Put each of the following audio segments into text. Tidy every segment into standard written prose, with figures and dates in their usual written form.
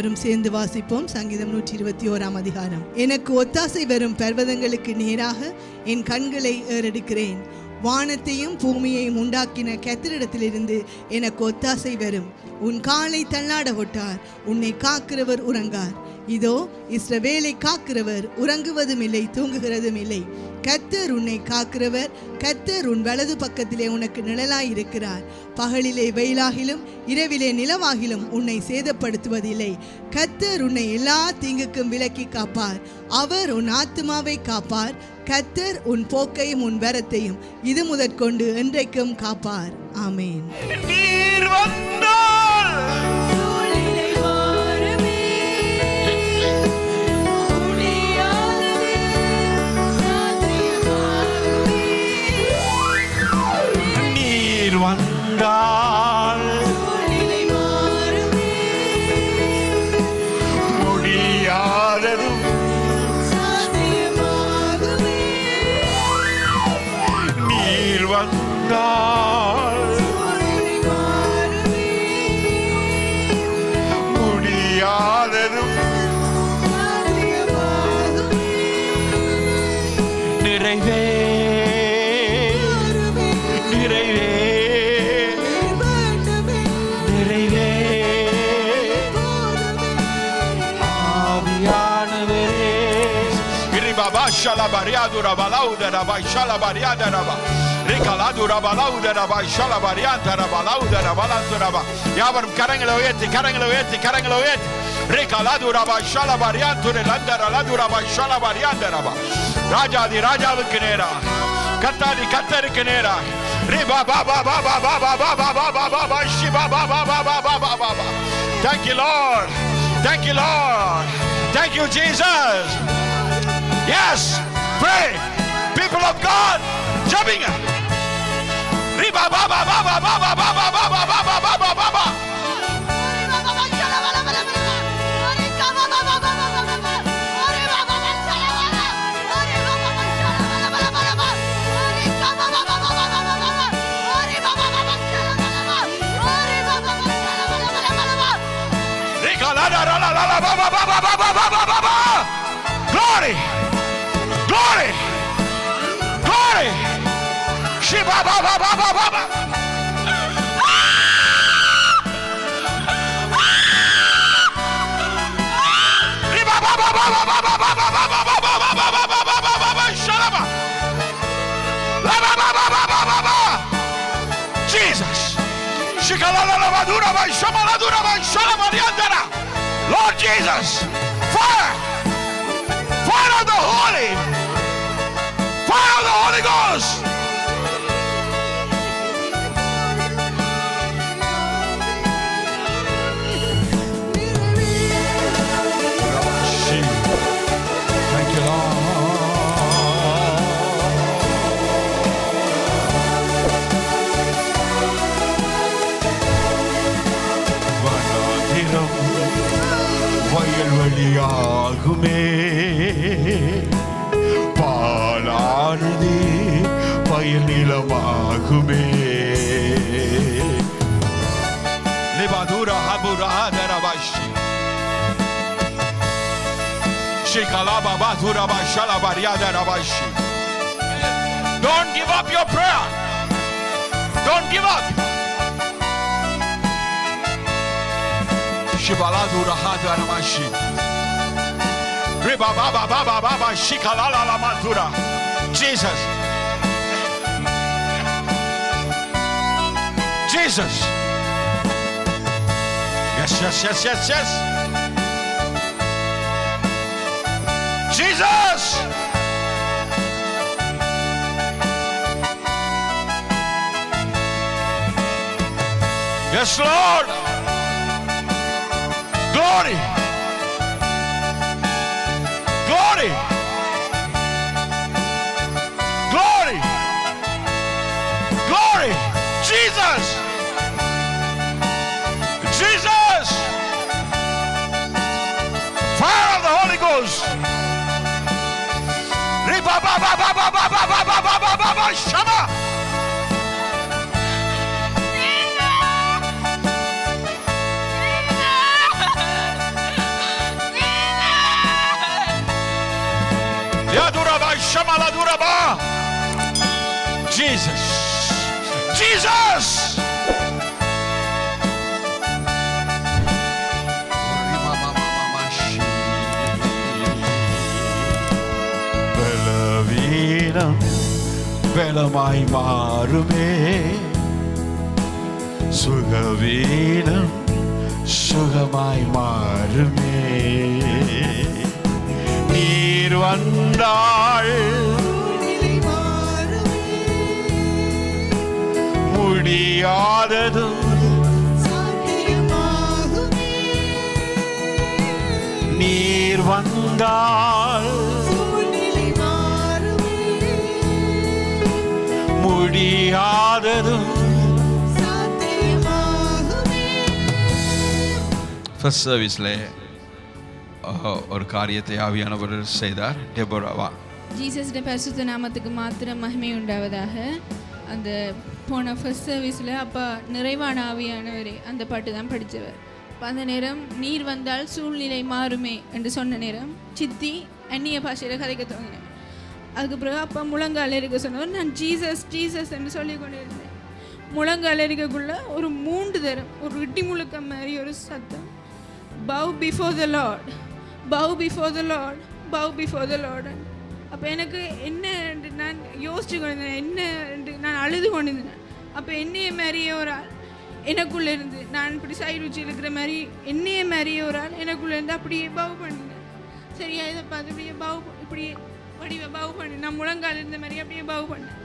யாவரும் சேர்ந்து வாசிப்போம். சங்கீதம் 121 அதிகாரம். எனக்கு ஒத்தாசை வரும் பர்வதங்களுக்கு நேராக என் கண்களை ஏறெடுக்கிறேன். வானத்தையும் பூமியையும் உண்டாக்கின கர்த்தரிடத்திலிருந்து எனக்கு ஒத்தாசை வரும். உன் காலை தள்ளாட விட்டார், உன்னை காக்கிறவர் உறங்கார். இதோ இஸ்ரவேலை காக்கிறவர் உறங்குவதும் இல்லை, தூங்குகிறதும் இல்லை. கர்த்தர் உன்னை காக்கிறவர். கர்த்தர் உன் வலது பக்கத்திலே உனக்கு நிழலாயிருக்கிறார். பகலிலே வெயிலாகிலும் இரவிலே நிலவாகிலும் உன்னை சேதப்படுத்துவதில்லை. கர்த்தர் உன்னை எல்லா தீங்குக்கும் விலக்கி காப்பார். அவர் உன் ஆத்துமாவை காப்பார். கர்த்தர் உன் போக்கையும் உன் வரத்தையும் இது முதற்கொண்டு என்றைக்கும் காப்பார். ஆமேன். Shalabariadura balauda rabai shalabariada raba rikaladura balauda rabai shalabarianta rabalauda rabalantu raba யாவரும் கரங்களை உயர்த்தி rikaladura rabai shalabariantu landara ladura rabai shalabarianda raba ராஜாதி ராஜாவுக்கு நேரா கர்த்தாதி கர்த்தருக்கு நேரா riba ba ba ba ba ba ba ba ba ba ba ba ba shiba ba ba ba ba ba ba ba. Thank you Lord, thank you Lord, thank you Jesus. Yes, pray, people of God, jumping. Riba ba ba ba ba ba ba ba ba ba ba ba ba ba ba ba. Glory. Glory! Glory! Shiba ba ba ba ba ba ba. Riba ba ba ba ba ba ba ba ba ba ba ba ba ba ba ba ba ba ba shalaba. La ba ba ba ba ba ba ba. Jesus. Shikala la la dura ba shamala dura ba shalaba diandara. Lord Jesus. Fire! Fire of the Holy! Fire of the Holy Ghost! Thank you, Lord. வனாந்திரம் வயல்வெளியாகுமே, பாலானது வயல் நிலமாகுமே. Libadura habura darabashi. Shikalaba badura bashala baria darabashi. Don't give up your prayer. Don't give up. Shibaladura hadaramashi. Riba baba baba baba shikalala la matura. Jesus. Jesus. Yes, yes, yes, yes, yes. Jesus. Yes, Lord. Glory. Glory. Glory. Glory. Jesus. Jesus. Fire of the Holy Ghost. Shama. maladuraba. Jesus. Jesus. பலவீனம் பலமாய் மாறுமே, சுகவீனம் சுகமாய் மாறுமே. நீர் வந்தாள் முடியாததும் நீர் வந்தாள் முடியாததும். First சர்வீஸ்ல ஒரு காரியத்தை ஆவியானவர் செய்தார். டெபோராவா ஜீசஸ்ட பரிசுத்த நாமத்துக்கு மாத்திரம் மகிமை உண்டாவதாக. அந்த போன ஃபர்ஸ்ட் சர்வீஸில் அப்பா நிறைவான ஆவியானவரே அந்த பாட்டு தான் படித்தவர். அப்போ அந்த நேரம் நீர் வந்தால் சூழ்நிலை மாறுமே என்று சொன்ன நேரம் சித்தி அந்நிய பாஷையில் கதைக்க துவங்கினேன். அதுக்கு பிறகு அப்பா முழங்கால் இருக்க சொன்னவர். நான் ஜீசஸ் ஜீசஸ் என்று சொல்லி கொண்டு இருந்தேன். முழங்கால் இருக்கக்குள்ள ஒரு 3 தரம் ஒரு இட்டி முழுக்க மாதிரி ஒரு சத்தம், bow before the Lord, bow before the Lord, bow before the Lord. அப்போ எனக்கு என்ன நான் யோசிச்சு கொண்டிருந்தேன், என்ன நான் அழுது கொண்டிருந்தேன். அப்போ என்னைய மாதிரியே ஒரு ஆள் எனக்குள்ளே இருந்து, நான் இப்படி சைடு வச்சு இருக்கிற மாதிரி என்னைய மாதிரியே ஒரு ஆள் எனக்குள்ளே இருந்து அப்படியே பவு பண்ணினேன். சரியா இதை பார்த்து அப்படியே இப்படி வடிவ பவு பண்ணி நான் முழங்கால் இருந்த மாதிரி அப்படியே பவு பண்ணேன்.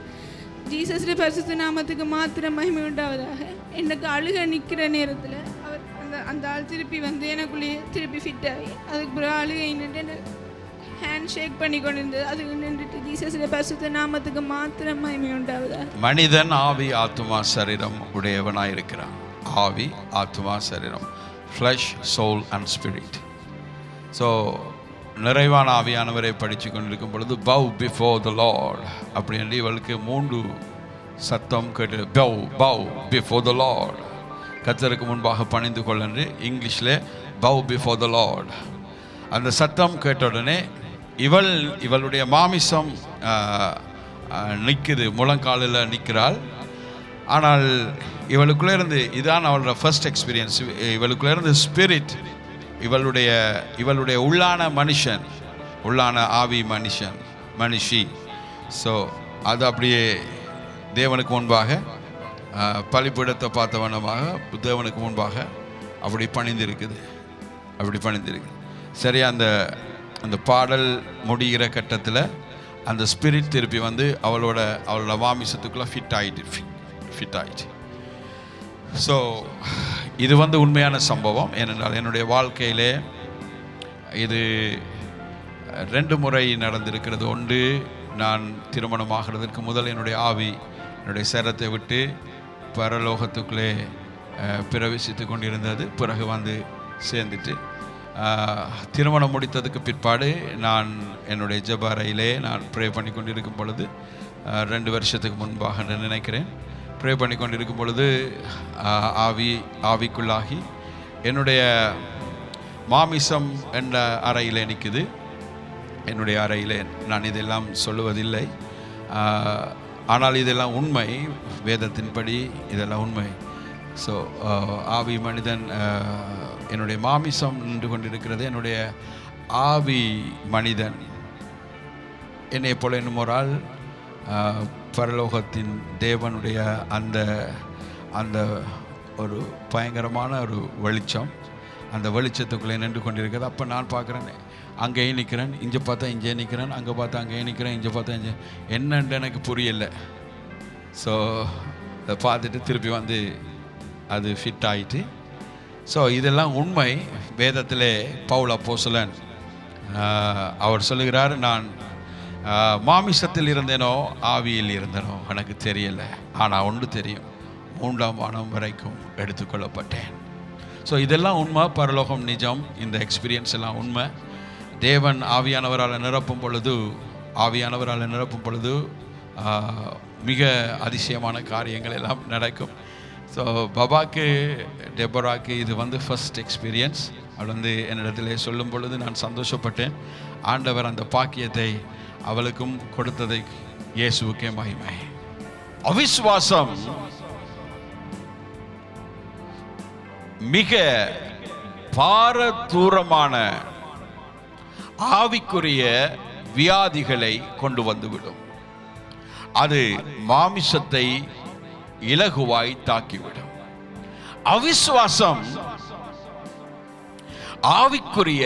ஜீசஸ்ட பரிசுத்த நாமத்துக்கு மாத்திரம் மகிமை உண்டாவதாக. எனக்கு அழுக நிற்கிற நேரத்தில் அவர் அந்த ஆள் திருப்பி வந்து எனக்குள்ளேயே திருப்பி ஃபிட் ஆகி அதுக்கு பிறகு அழுகை நின்று ஹேண்ட் ஷேக் பண்ணி கொண்டு இருந்தது. அது நின்றுட்டு ஜீசஸ்ட பரிசுத்த நாமத்துக்கு மாத்திரம் மகிமை உண்டாவதாக. மனிதன் ஆவி ஆத்மா சரீரம் உடையவனாய் இருக்கிறான். ஆவி ஆத்மா சரீரம், flesh soul and spirit. So நிறைவான ஆவியானவரை படித்து கொண்டிருக்கும் பொழுது பவ் பிஃபோர் த லார்ட் அப்படி என்று இவளுக்கு 3 சத்தம் கேட்டு bow bow before the Lord, கர்த்தருக்கு முன்பாக பணிந்து கொள் என்று இங்கிலீஷில் பவ் பிஃபோர் த லார்ட். அந்த சத்தம் கேட்ட உடனே இவளுடைய மாமிசம் நிற்குது, முழங்காலில் நிற்கிறாள். ஆனால் இவளுக்குள்ளே இருந்து இதான் அவளோட ஃபர்ஸ்ட் எக்ஸ்பீரியன்ஸ். இவளுக்குள்ளே இருந்து ஸ்பிரிட், இவளுடைய உள்ளான மனுஷன், உள்ளான ஆவி மனுஷி. ஸோ அது அப்படியே தேவனுக்கு முன்பாக பலிபீடத்தை பார்த்த வண்ணமாக தேவனுக்கு முன்பாக அப்படி பணிந்திருக்குது. சரி, அந்த பாடல் முடிகிற கட்டத்தில் அந்த ஸ்பிரிட் திருப்பி வந்து அவளோட மாமிசத்துக்குள்ளே ஃபிட் ஆயிடுச்சு. ஸோ இது வந்து உண்மையான சம்பவம். ஏனென்றால் என்னுடைய வாழ்க்கையிலே இது 2 முறை நடந்திருக்கிறது. ஒன்று, நான் திருமணமாகிறதுக்கு முதல் என்னுடைய ஆவி என்னுடைய சரத்தை விட்டு பரலோகத்துக்குள்ளே பிரவேசித்து கொண்டிருந்தது. பிறகு வந்து சேர்ந்துட்டு திருமணம் முடித்ததுக்கு பிற்பாடு நான் என்னுடைய ஜெப அறையிலே நான் ப்ரே பண்ணி கொண்டிருக்கும் பொழுது 2 வருஷத்துக்கு முன்பாக நினைக்கிறேன், ப்ரே பண்ணி கொண்டிருக்கும் பொழுது ஆவிக்குள்ளாகி என்னுடைய மாமிசம் என்ற அறையிலே நிற்குது. என்னுடைய அறையிலே நான் இதெல்லாம் சொல்லுவதில்லை, ஆனால் இதெல்லாம் உண்மை, வேதத்தின்படி இதெல்லாம் உண்மை. ஸோ ஆவி மனிதன், என்னுடைய மாமிசம் நின்று கொண்டிருக்கிறது. என்னுடைய ஆவி மனிதன் என்னை போல என்னும் ஒரு ஆள் பரலோகத்தின் தேவனுடைய அந்த ஒரு பயங்கரமான ஒரு வெளிச்சம், அந்த வெளிச்சத்துக்குள்ளே நின்று கொண்டிருக்கிறது. அப்போ நான் பார்க்குறேன், அங்கேயே நிற்கிறேன், இங்கே பார்த்தா இங்கே நிற்கிறேன், அங்கே பார்த்தா அங்கேயே நிற்கிறேன், இங்கே பார்த்தா இங்கே என்னன்னு எனக்கு புரியலை. ஸோ அதை பார்த்துட்டு திருப்பி வந்து அது ஃபிட் ஆகிட்டு. ஸோ இதெல்லாம் உண்மை. வேதத்திலே பவுல் அப்போஸ்தலன் அவர் சொல்லுகிறார், நான் மாமிசத்தில் இருந்தேனோ ஆவியில் இருந்தேனோ எனக்கு தெரியலை, ஆனால் ஒன்று தெரியும், 3ஆம் வானம் வரைக்கும் எடுத்துக்கொள்ளப்பட்டேன். ஸோ இதெல்லாம் உண்மை, பரலோகம் நிஜம், இந்த எக்ஸ்பீரியன்ஸ் எல்லாம் உண்மை. தேவன் ஆவியானவரால் நிரப்பும் பொழுது மிக அதிசயமான காரியங்கள் எல்லாம் நடக்கும். ஸோ பாபாக்கு டெபோராக்கு இது வந்து ஃபர்ஸ்ட் எக்ஸ்பீரியன்ஸ். அவள் வந்து என்னிடத்தில் சொல்லும் பொழுது நான் சந்தோஷப்பட்டேன். ஆண்டவர் அந்த பாக்கியத்தை அவளுக்கும் கொடுத்ததை இயேசுவுக்கே மகிமை. அவிசுவாசம் மிக பாரதூரமான ஆவிக்குரிய வியாதிகளை கொண்டு வந்துவிடும். அது மாமிசத்தை இலகுவாய் தாக்கிவிடும். அவிசுவாசம் ஆவிக்குரிய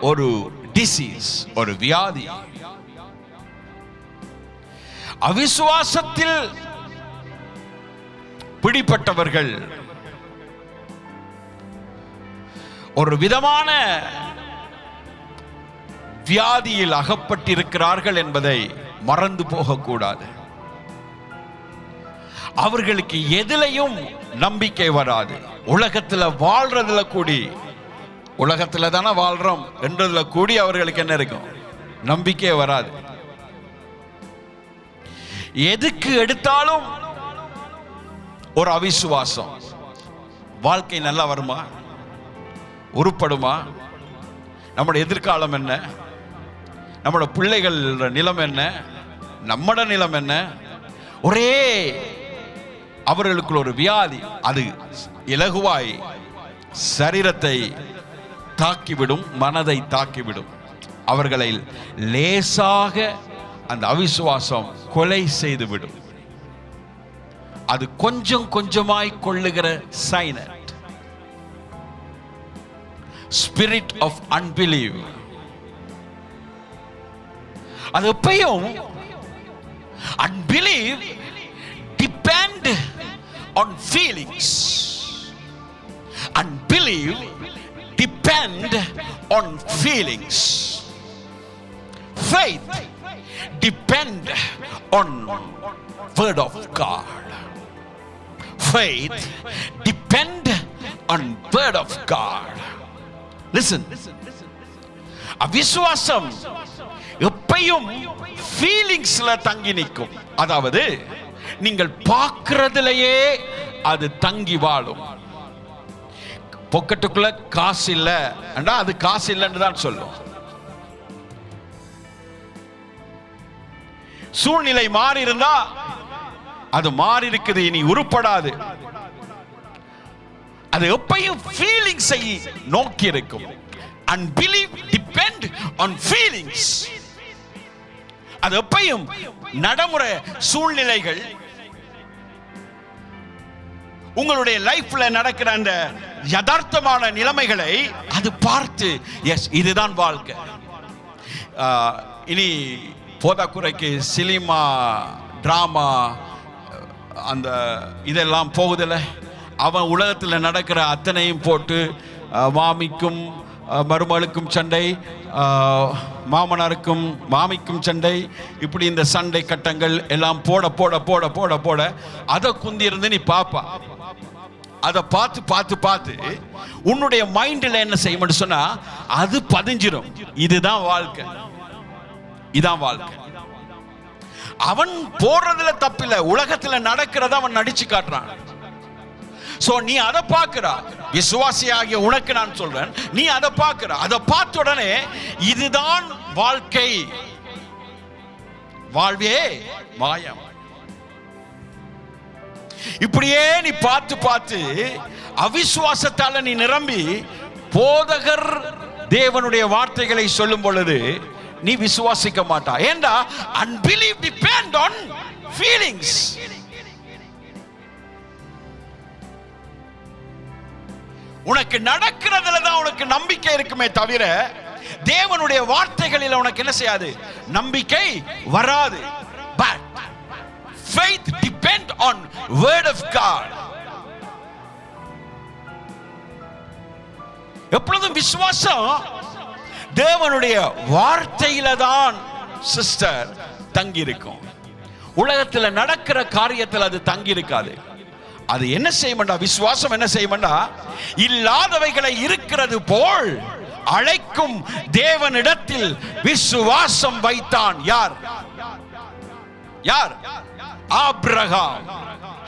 ஒரு டிசீஸ், ஒரு வியாதி. அவிசுவாசத்தில் பிடிப்பட்டவர்கள் ஒரு விதமான வியாதியில் அகப்பட்டிருக்கிறார்கள் என்பதை மறந்து போகக்கூடாது. அவர்களுக்கு எதிலையும் நம்பிக்கை வராது. உலகத்துல வாழ்றதுல கூடி, உலகத்துல தானே வாழ்றோம் என்றதுல கூடி அவர்களுக்கு என்ன இருக்கும்? நம்பிக்கை வராது. எதுக்கு எடுத்தாலும் ஒரு அவிசுவாசம். வாழ்க்கை நல்லா வருமா? உருப்படுமா? நம்முடைய எதிர்காலம் என்ன? நம்முடைய பிள்ளைகள் நிலம் என்ன? நம்மட நிலம் என்ன? ஒரே அவர்களுக்குள்ள ஒரு வியாதி. அது இலகுவாய் சரீரத்தை தாக்கிவிடும், மனதை தாக்கிவிடும். அவர்களை லேசாக அந்த அவிசுவாசம் கொலை செய்துவிடும். அது கொஞ்சம் கொஞ்சமாய் கொள்ளுகிற சைனட், ஸ்பிரிட் ஆஃப் அன்பிலீவ். அது எப்பயும் unbelief depend on feelings. Unbelief depend on feelings. Faith depend on word of God. Faith depend on word of God. Listen. அவிசுவாசம் எப்பயும் ஃபீலிங்ஸ்ல தங்கி நிற்கும். அதாவது நீங்கள் பார்க்கிறதுலயே அது தங்கி வாழும். பொக்கெட்டுக்குள்ள காசு இல்ல என்றா அது காசு இல்லைன்னு தான் சொல்லும். சூழ்நிலை மாறி இருந்தா அது மாறி இருக்குது, இனி உருப்படாது. அது எப்பயும் ஃபீலிங்ஸை நோக்கி இருக்கும். Unbelief depend on feelings. அது எப்பயும் நடைமுறை சூழ்நிலைகள், உங்களுடைய லைஃப்ல நடக்கிற அந்த யதார்த்தமான நிலைமைகளை அது பார்த்து எஸ் இதுதான் வாழ்க்கை. இனி போதாக்குறைக்கு சினிமா, டிராமா, அந்த இதெல்லாம் போகுதில்ல. அவன் உலகத்தில் நடக்கிற அத்தனையும் போட்டு மாமிக்கும் மருமகளுக்கும் சண்டை, மாமனாருக்கும் மாமிக்கும் சண்டை, இப்படி இந்த சண்டை கட்டங்கள் எல்லாம் போட போட போட போட போட அதை குந்தி இருந்து நீ பாப்பா. அதை பார்த்து பார்த்து பார்த்து உன்னுடைய மைண்டில் என்ன செய்யணும்னு சொன்னா அது பதிஞ்சிடும். இதுதான் வாழ்க்கை, இதான் வாழ்க்கை. அவன் போறதுல தப்பில்லை, உலகத்துல நடக்கிறத அவன் நடிச்சு காட்டுறான். சோ நீ அதை பார்க்கிறா, விசுவாசியாகிய உனக்கு நான் சொல்றேன், நீ அதை பார்க்கிற. அதை பார்த்த உடனே இதுதான் வாழ்க்கை, வாழ்வே மாயம். இப்படியே நீ பார்த்து பார்த்து அவிசுவாசத்தால நீ நிரம்பி போதகர் தேவனுடைய வார்த்தைகளை சொல்லும் பொழுது நீ விசுவாசிக்க மாட்டா. ஏண்டா unbelief depend on feelings. உனக்கு நடக்கிறதுல தான் உனக்கு நம்பிக்கை இருக்குமே தவிர தேவனுடைய வார்த்தைகளில் உனக்கு என்ன செய்யாது? நம்பிக்கை வராது. But faith depend on word of God. எப்பொழுதும் விசுவாசம் தேவனுடைய வார்த்தையில தான் சிஸ்டர் தங்கி இருக்கும். உலகத்தில் நடக்கிற காரியத்தில் அது தங்கி இருக்காது. அது என்ன செய்யமாண்டா? விசுவாசம் என்ன செய்யமாண்டா? இல்லாதவைகளை இருக்கிறது போல் அழைக்கும் தேவனிடத்தில் விசுவாசம் வைத்தான். யார்? யார்? ஆபிரகாம்.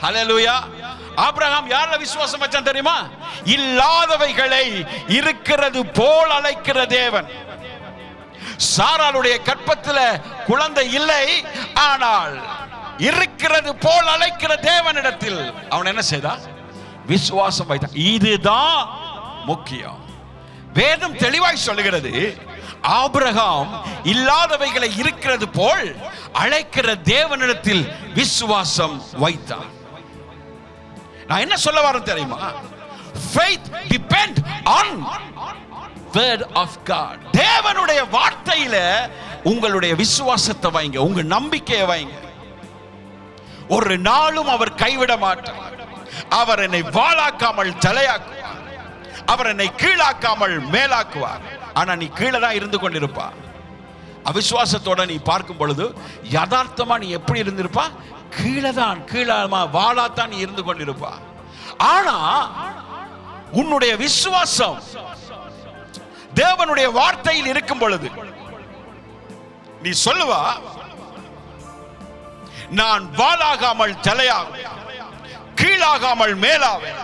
ஹல்லேலூயா. ஆபிரகாம் யார விசுவாசம் வச்சான் தெரியுமா? இல்லாதவைகளை இருக்கிறது போல் அழைக்கிற தேவன். சாராளுடைய கற்பத்தில் குழந்தை இல்லை, ஆனால் இருக்கிறது போல் அழைக்கிற தேவனிடத்தில் அவன் என்ன செய்தான்? விசுவாசம் வைத்தான். இதுதான் முக்கியம். வேதம் தெளிவாய் சொல்லுகிறது, ஆபிரகாம் இல்லாதவைகளை இருக்கிறது போல் அழைக்கிற தேவனிடத்தில் விசுவாசம் வைத்தான். நான் என்ன சொல்ல வரேன் தெரியுமா? Faith depend on word of God. தேவனுடைய வார்த்தையில உங்களுடைய விசுவாசத்தை வைங்க, உங்க நம்பிக்கையை வைங்க. ஒரு நாளும் அவர் கைவிட மாட்டார். அவர் என்னை வாளாக்காமல் தலையாக்குவார், அவர் என்னை கீழாக்காமல் மேலாக்குவார். ஆனா நீ கீழே தான் இருந்து கொண்டிருப்பா. அவிசுவாசத்தோட நீ பார்க்கும் பொழுது யதார்த்தமா நீ எப்படி இருந்திருப்பா? கீழே தான், கீழாமா வாளாத்தான் நீ இருந்து கொண்டிருப்பா. ஆனா உன்னுடைய விசுவாசம் தேவனுடைய வார்த்தையில் இருக்கும் பொழுது நீ சொல்லுவா, நான் வாளாகாமல் தலையாவேன், கீழாகாமல் மேலாவேன்.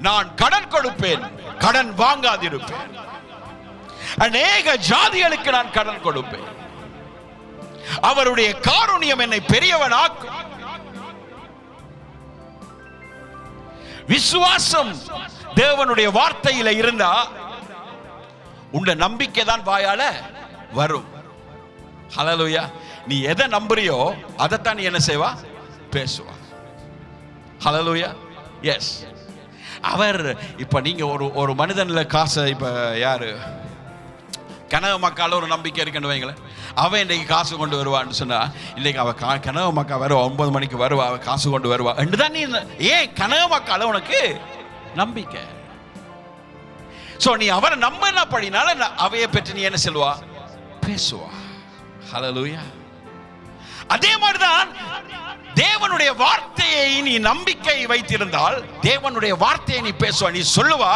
நான் கடன் கொடுப்பேன், கடன் வாங்காதிருப்பேன். அநேக ஜாதிகளுக்கு நான் கடன் கொடுப்பேன். அவருடைய காருண்யம் என்னை பெரியவனாக்கும். விசுவாசம் தேவனுடைய வார்த்தையில இருந்தா உண்ட நம்பிக்கை தான் வாயால வரும். ஹல்லேலூயா. நீ எதை நம்புறியோ அதைத்தான் நீ என்ன செய்வா? பேசுவா. ஹல்லேலூயா. எஸ். அவர் இப்ப நீங்க ஒரு மனிதன்ல காசை, இப்ப யாரு கனவு மக்கள் ஒரு நம்பிக்கை இருக்குன்னு வைங்களேன், அவன் இன்றைக்கு காசு கொண்டு வருவான்னு சொன்னா, இன்னைக்கு அவ கனவு மக்கா வருவா, 9 மணிக்கு வருவா, அவ காசு கொண்டு வருவா என்றுதான் நீ. ஏன் கனவு மக்கள் உனக்கு நம்பிக்கை. சோ நீ அவரை நம்பினா படினால அவைய பற்றி நீ என்ன சொல்லுவா? பேசுவா. ஹல்லேலூயா. அதே மாதிரிதான் தேவனுடைய வார்த்தையை நீ நம்பிக்கை வைத்திருந்தால் தேவனுடைய வார்த்தையை நீ பேசுவா. நீ சொல்லுவா,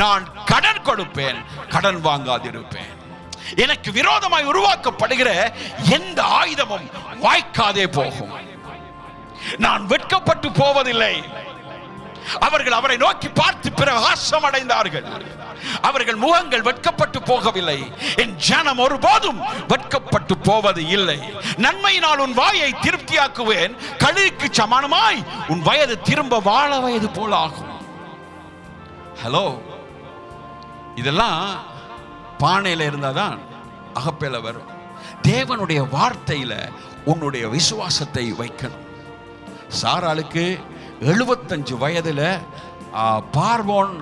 நான் கடன் கொடுப்பேன், கடன் வாங்காதிருப்பேன். எனக்கு விரோதமாய் உருவாக்கப்படுகிற எந்த ஆயுதமும் வாய்க்காதே போகும். நான் வெட்கப்பட்டு போவதில்லை. அவர்கள் அவரை நோக்கி பார்த்து பிரகாசம் அடைந்தார்கள். அவர்கள் முகங்கள் வெட்கப்பட்டு போகவில்லை. என் ஜனம் ஒருபோதும் வெட்கப்பட்டு போவது இல்லை. நன்மையினால் உன் வாயை திருப்தியாக்குவேன், கழுகுக்கு சமானமாய் உன் வயது திரும்ப வாழ வயது போல ஆகும். ஹலோ, இதெல்லாம் பானையில இருந்தாதான் அகப்பையில வரும். தேவனுடைய வார்த்தையில உன்னுடைய விசுவாசத்தை வைக்கணும். சாராளுக்கு 75 வயதுல பார்வோன்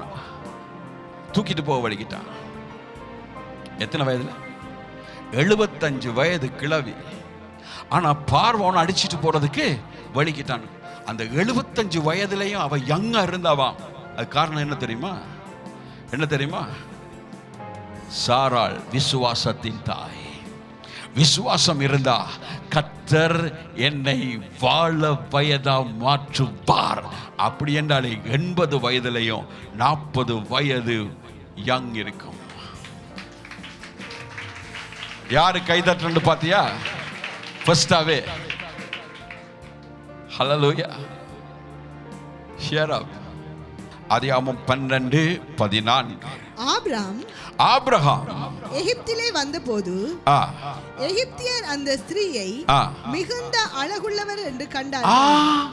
தூக்கிட்டு போக வலிக்கிட்டான். எத்தனை வயதுல? 75 வயது கிழவி. ஆனா பார்வோன் அடிச்சிட்டு போறதுக்கு வலிக்கிட்டான். அந்த 75 வயதுலயும் அவ யங்கா இருந்தாவாம். அது காரணம் என்ன தெரியுமா? என்ன தெரியுமா? சாராள் விசுவாசத்தின் தாய். விசுவாசம் இருந்தா கர்த்தர் என்னை வாழ வயதா மாற்றுவார். அப்படி என்றாலே 80 வயதிலையும் 40 வயது யங் இருக்கும். யாரு கைதட்டுன்னு பாத்தியா? ஃபர்ஸ்டாவே. ஹல்லேலூயா. ஷேர் அப். ஆதியாகமம் 12:14. ஆபிரகாம் எகிப்திலே வந்தபோது எகிப்தியர் அந்த ஸ்திரீயை மிகுந்த அழகுள்ளவர் என்று கண்டார்கள்.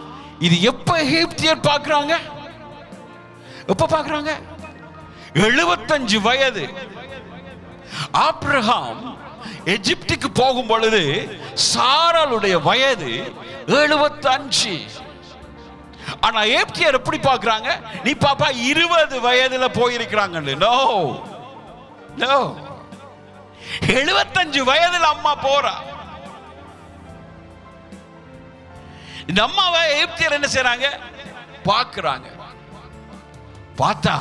இது எப்ப எகிப்தியர் பார்க்கறாங்க? எப்ப பார்க்கறாங்க? 75 வயது. ஆபிரகாம் எகிப்துக்கு போகும் பொழுது சாராளுடைய வயது 75. ஆனா எகிப்தியர் எப்படி பார்க்கறாங்க? நீ பாப்பா 20 வயதுல போயிருக்கிறாங்க. நோ நோ, 75 வயதுல அம்மா போறா. இந்த அம்மாவை எகிப்தியர் என்ன செய்றாங்க? பார்க்கறாங்க. பார்த்தா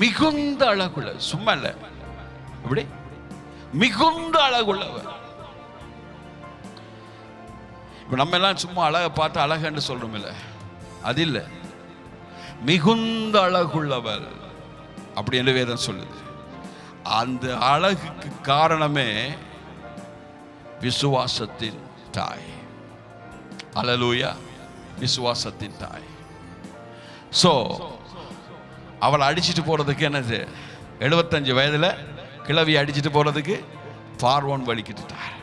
மிகுந்த அழகுள்ள, சும்மா இல்ல, எப்படி மிகுந்த அழகுள்ளவர். இப்ப நம்ம எல்லாம் சும்மா அழகை பார்த்து அழகுன்னு சொல்றோம் இல்ல, அது இல்ல, மிகுந்த அழகுள்ளவர் அப்படி என்று வேதம் சொல்லுது. அந்த அழகுக்கு காரணமே விசுவாசத்தின் தாய். அல்லேலூயா. விசுவாசத்தின் தாய். சோ அவளை அடிச்சிட்டு போறதுக்கு என்னது? 75 வயதுல கிளவி அடிச்சுட்டு போறதுக்கு பார்வோன் வலிக்கிட்டார்.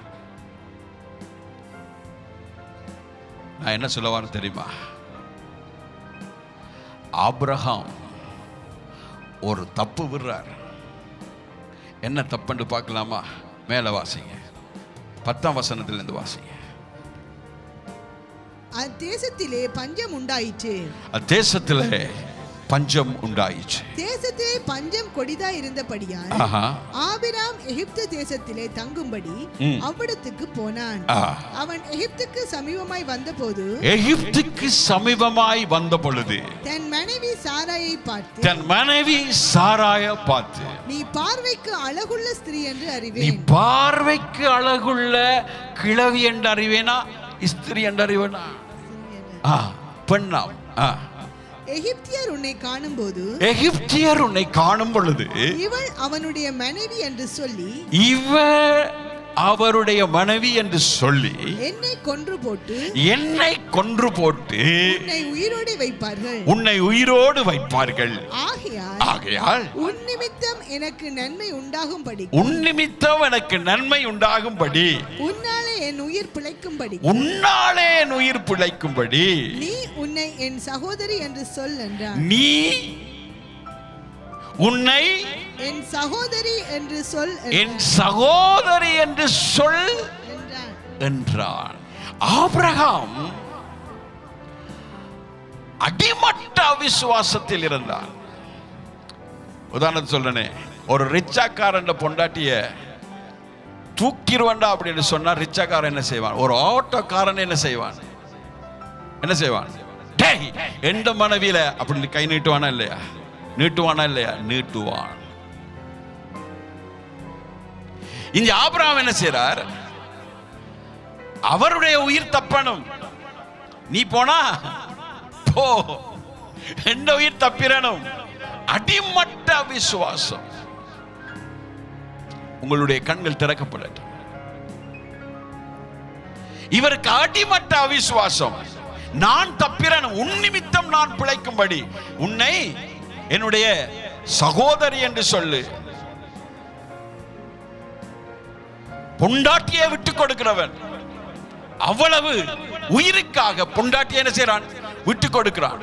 நான் என்ன சொல்ல வரேன் தெரியுமா? ஆபிரகாம் ஒரு தப்பு விடுறார். என்ன தப்புன்னு பார்க்கலாமா? மேல வாசிங்க, 10ஆம் வசனத்திலிருந்து வாசிங்க. அத்தேசத்திலே பஞ்சம் உண்டாயிற்று. அத்தேசத்திலே பஞ்சம் உண்டாயிற்று. தேசத்திலே பஞ்சம் கொடிதா இருந்தபடியால் ஆபிராம் எகிப்து தேசத்திலே தங்கும்படி அவ்விடத்துக்கு போனான். அவன் எகிப்துக்கு சமீபமாய் வந்தபோது தன் மனைவி சாராயை பார்த்து நீ பார்வைக்கு அழகுள்ள ஸ்திரீ என்று அறிவேன். நீ பார்வைக்கு அழகுள்ள கிழவி என்று அறிவேனா, ஸ்திரீ என்று அறிவேனா? பெண்ணாம். எகிப்தியர் உன்னை காணும் பொழுது இவள் அவனுடைய மனைவி என்று சொல்லி அவருடைய மனைவி என்று சொல்லி என்னை கொன்று போட்டு உன்னை உயிரோடு வைப்பார்கள். ஆகையால் உன் நிமித்தம் எனக்கு நன்மை உண்டாகும்படி உன்னாலே என் உயிர் பிழைக்கும்படி நீ உன்னை என் சகோதரி என்று சொல் என்றார். நீ உன்னை என் சகோதரி என்று சொல் என்றான். ஆபிரகாம் அடிமட்ட அவிசுவாசத்தில் இருந்தான். உதாரணம் சொல்றேனே, ஒரு ரிச்சாக்காரன் பொண்டாட்டிய தூக்கிடுவாண்டா அப்படின்னு சொன்னா ரிச்சாக்காரன் என்ன செய்வான்? ஒரு ஆட்டோக்காரன் என்ன செய்வான்? டேய் எந்த மனைவியில அப்படின்னு கை நீட்டுவானா இல்லையா? நீட்டுவான். இந்த ஆபிரகாம் என்ன செய்றார்? அவருடைய உயிர் தப்பணும், நீ போனா போ, எந்த உயிர் தப்பிரணும். அடிமட்ட விசுவாசம். உங்களுடைய கண்கள் திறக்கப்படட்டும். இவருக்கு அடிமட்ட அவிசுவாசம். நான் தப்பிரணும், உன் நிமித்தம் நான் பிழைக்கும்படி உன்னை என்னுடைய சகோதரி என்று சொல்லு. பொண்டாட்டியை விட்டு கொடுக்கிறவன் அவ்வளவு உயிருக்காக பொண்டாட்டியை என்ன செய்றான்? விட்டு கொடுக்கிறான்.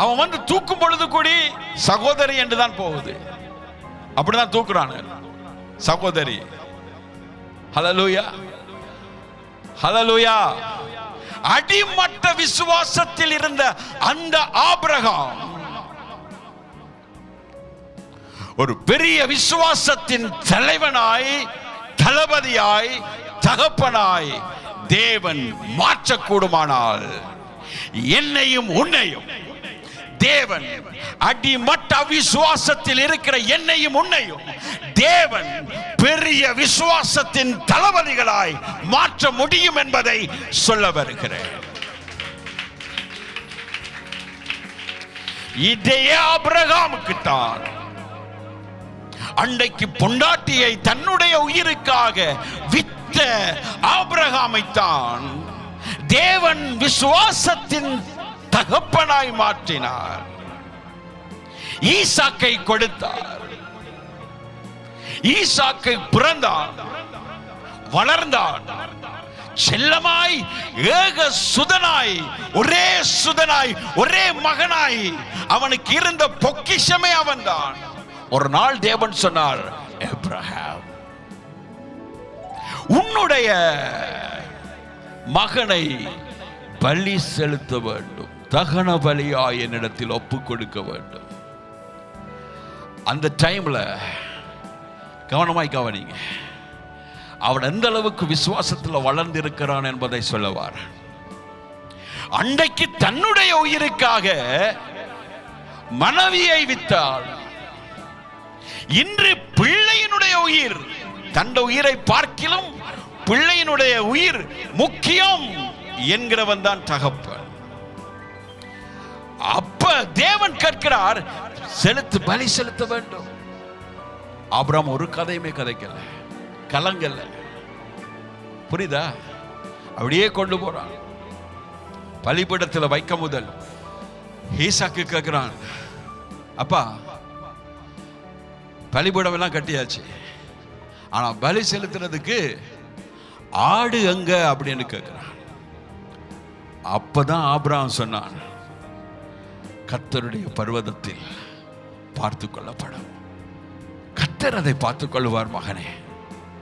அவன் வந்து தூக்கும் பொழுது கூடி சகோதரி என்றுதான் போகுது. அப்படிதான் தூக்குறான் சகோதரி. ஹல்லேலூயா, ஹல்லேலூயா. அடிமட்ட விசுவாசத்தில் இருந்த அந்த ஆபிரகாம் ஒரு பெரிய விசுவாசத்தின் தலைவனாய், தளபதியாய், தகப்பனாய் தேவன் மாற்றக்கூடுமானால் என்னையும் உன்னையும் தேவன் அடிமட்ட விசுவாசத்தில் இருக்கிற என்னையும் உன்னையும் தேவன் பெரிய விசுவாசத்தின் தளபதிகளாய் மாற்ற முடியும் என்பதை சொல்ல வருகிறேன். இதே ஆபிரகாமுக்கு தான் அன்றைக்கு பொண்டாட்டியை தன்னுடைய உயிருக்காக வித்த ஆபிரகாமை தான் தேவன் விசுவாசத்தின் தகப்பனாய் மாற்றினார். ஈசாக்கை கொடுத்தார். ஈசாக்கை பிறந்தான், வளர்ந்தான், செல்லமாய், ஏக சுதனாய், ஒரே மகனாய் அவனுக்கு இருந்த பொக்கிஷமே அவன்தான். ஒரு நாள் தேவன் சொன்னார், ஆபிரகாம் உன்னுடைய மகனை பலி செலுத்த வேண்டும், தகன பலியாய் என்னிடத்தில் ஒப்பு கொடுக்க வேண்டும். அந்த டைம்ல கவனமாய் கவனிங்க, அவன் எந்த அளவுக்கு விசுவாசத்தில் வளர்ந்திருக்கிறான் என்பதை சொல்லவார். அன்றைக்கு தன்னுடைய உயிருக்காக மனைவியை வித்தாள். இன்று பிள்ளையினுடைய உயிர், தன்னுடைய உயிரை பார்க்கிலும் பிள்ளையினுடைய உயிர் முக்கியம் என்கிறவன் தான் தகப்பன். அப்ப தேவன் கேட்கிறார், பலி செலுத்த வேண்டும். ஆபிரகாம் ஒரு கதையுமே கதைக்கல, கலங்கல்ல. புரியுதா? அப்படியே கொண்டு போறான். பலிபீடத்தில் வைக்க முதல் ஈசாக்கு கேட்கிறான், அப்பா பலிபீடமெல்லாம் கட்டியாச்சு. ஆனா பலி செலுத்துறதுக்கு ஆடு எங்க அப்படின்னு கேட்கிறான். அப்பதான் ஆபிரகாம் சொன்னான், கர்த்தருடைய பர்வதத்தில் பார்த்து கொள்ளப்படும். கர்த்தர் அதை பார்த்துக் கொள்வார் மகனே,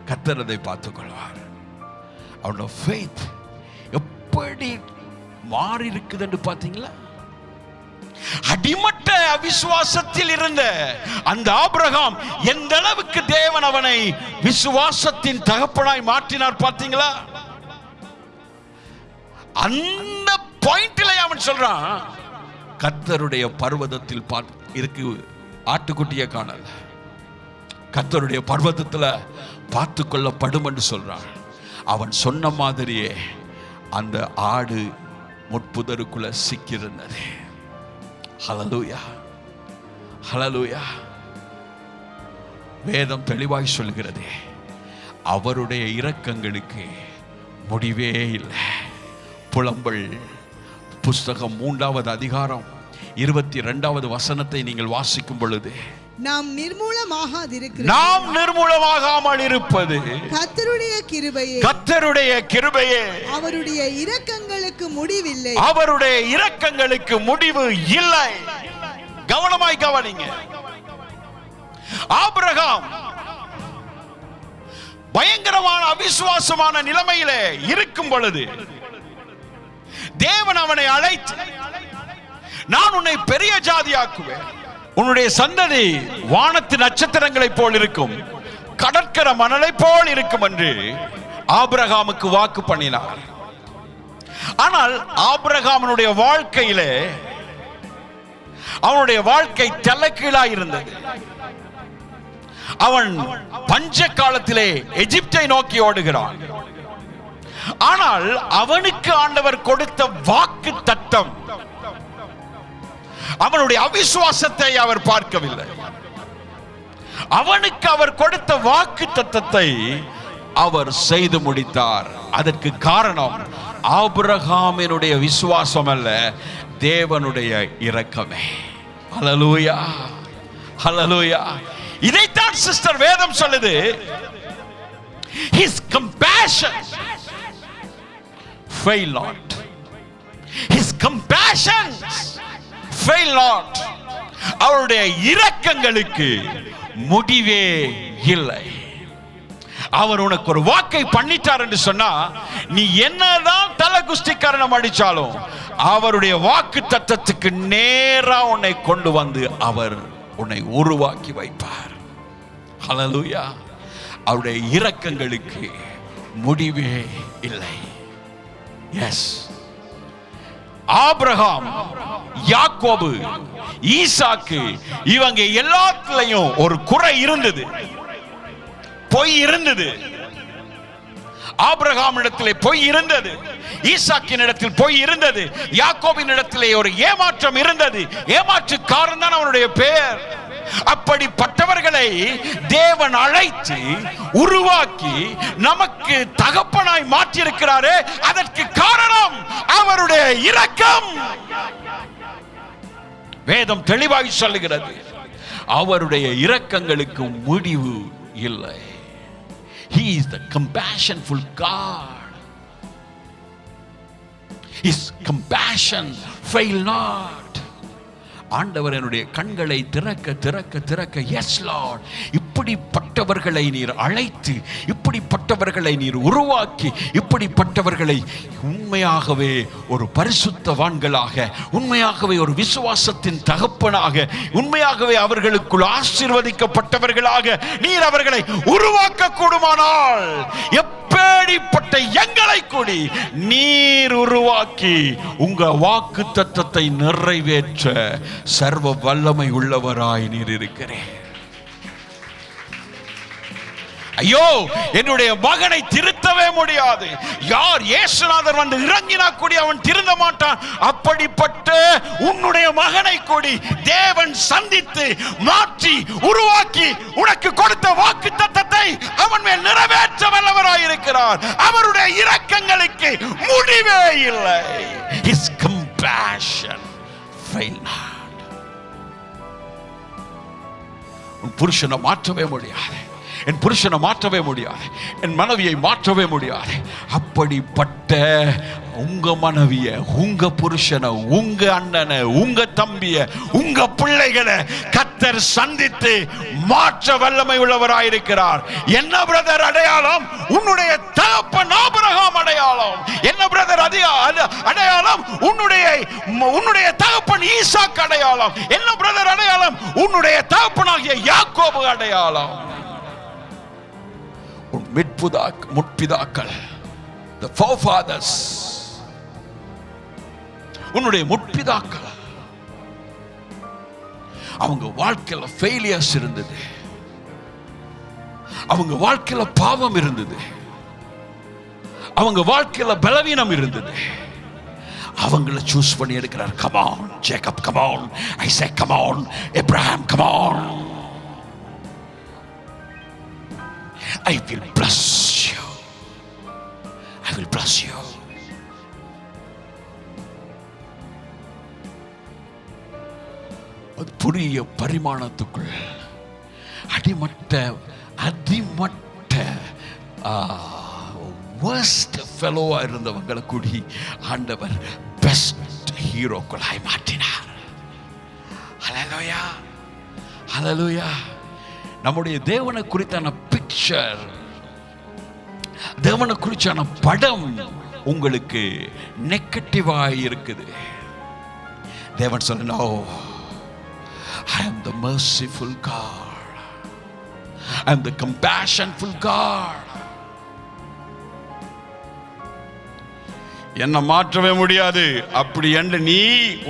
கர்த்தர் அதை பார்த்துக் கொள்வார். அவனோட ஃபெய்த் எப்படி மாறி இருக்குதுன்னு பார்த்தீங்களா? அடிமட்ட அவிசுவாசத்தில் இருந்த அந்த ஆபிரகாம் எந்த அளவுக்கு தேவன் அவனை விசுவாசத்தின் தகப்பனாய் மாற்றினார் பார்த்தீங்களா? அந்த பாயிண்ட்ல அவன் சொல்றான், கர்த்தருடைய பர்வதத்தில் இருக்கு ஆட்டுக்குட்டியை காணல, கர்த்தருடைய பர்வதத்தில் பார்த்து கொள்ளப்படும் என்று சொல்றான். அவன் சொன்ன மாதிரியே அந்த ஆடு முட்புதருக்குள்ள சிக்கியிருந்தது. ஹல்லேலூயா, ஹல்லேலூயா. வேதம் தெளிவாய் சொல்கிறது, அவருடைய இரக்கங்களுக்கு முடிவே இல்லை. புலம்பல் புஸ்தகம் 3வது அதிகாரம் 22வது வசனத்தை நீங்கள் வாசிக்கும் பொழுது, நாம் நிர்மூலமாகாதிருக்கிறோம், நாம் நிர்மூலமாகாமல் இருப்பது கர்த்தருடைய கிருபையே, கர்த்தருடைய கிருபையே, அவருடைய இரக்கங்களுக்கு முடிவில்லை, அவருடைய இரக்கங்களுக்கு முடிவு இல்லை. கவனமாய் கவனிங்க. ஆபிரகாம் பயங்கரமான அவிசுவாசமான நிலைமையிலே இருக்கும் பொழுது தேவன் அவனை அழைத்து, நான் உன்னை பெரிய ஜாதியாக்குவேன், உன்னுடைய சந்ததி வானத்து நட்சத்திரங்களை போல் இருக்கும், கடற்கரை மணலை போல் இருக்கும் என்று ஆபிரகாமுக்கு வாக்கு பண்ணினார். ஆனால் ஆபிரகாமனுடைய வாழ்க்கையிலே அவனுடைய வாழ்க்கை தலைகீழாய் இருந்தது. அவன் பஞ்ச காலத்திலே எகிப்தை நோக்கி ஓடுகிறான். ஆனால் அவனுக்கு ஆண்டவர் கொடுத்த வாக்கு தத்தம், அவனுடைய அவிசுவாசத்தை அவர் பார்க்கவில்லை. அவனுக்கு அவர் கொடுத்த வாக்கு தத்தத்தை அவர் செய்து முடித்தார். அதற்கு காரணம் ஆபிரகாமினுடைய விசுவாசம் அல்ல, தேவனுடைய இரக்கமே. ஹல்லேலூயா, ஹல்லேலூயா. இதைத்தான் சிஸ்டர் வேதம் சொல்லுது, his compassion fail not, his compassion fail not. அவருடைய இரக்கங்களுக்கு முடிவே இல்லை. அவர் உனக்கு ஒரு வாக்கை பண்ணிட்டார் என்று சொன்னா, நீ என்னதான் தலை குஸ்திக்காரனம் அடிச்சாலும் அவருடைய வாக்கு தத்தத்துக்கு நேரா உன்னை கொண்டு வந்து அவர் உன்னை உருவாக்கி வைப்பார். ஹல்லேலூயா. அவருடைய இரக்கங்களுக்கு முடிவே இல்லை. எஸ், ஆபிரகாம், யாக்கோபு, ஈசாக்கு, இவங்க எல்லாத்துலயும் ஒரு குறை இருந்தது, பொய் இருந்தது. ஆபிரகாம் இடத்திலே பொய் இருந்தது, ஈசாக்கின் இடத்தில் பொய் இருந்தது, யாக்கோபின் இடத்திலே ஒரு ஏமாற்றம் இருந்தது. ஏமாற்றுக்காரன் தான் அவனுடைய பெயர். அப்படிப்பட்டவர்களை தேவன் அழைத்து உருவாக்கி நமக்கு தகப்பனாய் மாற்றி இருக்கிறாரே, அதற்கு காரணம் அவருடைய இரக்கம். வேதம் தெளிவாய் சொல்லுகிறது, அவருடைய இரக்கங்களுக்கு முடிவு இல்லை. He is the compassionful God. His compassion fail not. ஆண்டவர் என்னுடைய கண்களை திறக்க திறக்க திறக்க, எஸ் லார்ட், இப்படிப்பட்டவர்களை நீர் அழைத்து, இப்படிப்பட்டவர்களை நீர் உருவாக்கி, இப்படிப்பட்டவர்களை உண்மையாகவே ஒரு பரிசுத்தவான்களாக, உண்மையாகவே ஒரு விசுவாசத்தின் தகப்பனாக, உண்மையாகவே அவர்களுக்குள் ஆசீர்வதிக்கப்பட்டவர்களாக நீர் அவர்களை உருவாக்க கூடுமானால், எப்படிப்பட்ட எங்களை கூடி நீர் உருவாக்கி உங்க வாக்கு தத்தத்தை நிறைவேற்ற சர்வ வல்லமை உள்ளவராய் நீர் இருக்கிறேன். ஐயோ, என்னுடைய மகனை திருத்தவே முடியாது. யார் இயேசுநாதர் வந்து இறங்கினா கூடி அவன் திருந்த மாட்டான். அப்படிப்பட்ட உன்னுடைய மகனை கூடி தேவன் சந்தித்து மாற்றி உருவாக்கி உனக்கு கொடுத்த வாக்கு தத்தத்தை அவன் மேல் நிறைவேற்ற வல்லவராய் இருக்கிறார். அவருடைய இரக்கங்களுக்கு முடிவே இல்லை. His compassion fail not. உன் புருஷனை மாற்றவே முடியாது, என் புருஷனை மாற்றவே முடியாது, என் மனைவியை மாற்றவே முடியாது. அப்படிப்பட்ட உங்க மனைவிய, உங்க புருஷனை, உங்க அண்ணனை, உங்க தம்பிய, உங்க பிள்ளைகளை கர்த்தர் சந்தித்து மாற்ற வல்லமை உள்ளவராயிருக்கிறார். என்ன பிரதர் அடையாளம்? உன்னுடைய தகப்பன் ஆபிரகாம் அடையாளம். என்ன பிரதர் அடையாளம்? உன்னுடைய தகப்பன் ஈசாக்கு அடையாளம். என்ன பிரதர் அடையாளம்? உன்னுடைய தகப்பனாகிய யாக்கோபு அடையாளம். முற்பிதாக்கள், the forefathers, உன்னுடைய முற்பிதாக்கள், அவங்க வாழ்க்கையில ஃபெயிலியர்ஸ் இருந்தது, அவங்க வாழ்க்கையில பாவம் இருந்தது, அவங்க வாழ்க்கையில பலவீனம் இருந்தது. அவங்கள சூஸ் பண்ணி எடுக்கிறார். come on Jacob, come on Isaac, come on Abraham, come on, I will bless you, I will bless you. அது புதிய பரிமாணத்துக்குள் அடிமட்ட worst fellow இருந்தவங்களை கூடி ஆண்டவர் பெஸ்ட் ஹீரோக்களாய் மாற்றினார். ஹல்லேலூயா, ஹல்லேலூயா. நம்முடைய தேவனை குறித்தான பிக்சர், தேவனை குறித்தான படம் உங்களுக்கு நெகட்டிவாய் இருக்குது. தேவன் சொன்ன, "No, I am the merciful God, I am the compassionful God." என்ன மாற்றவே முடியாது அப்படி என்று நீ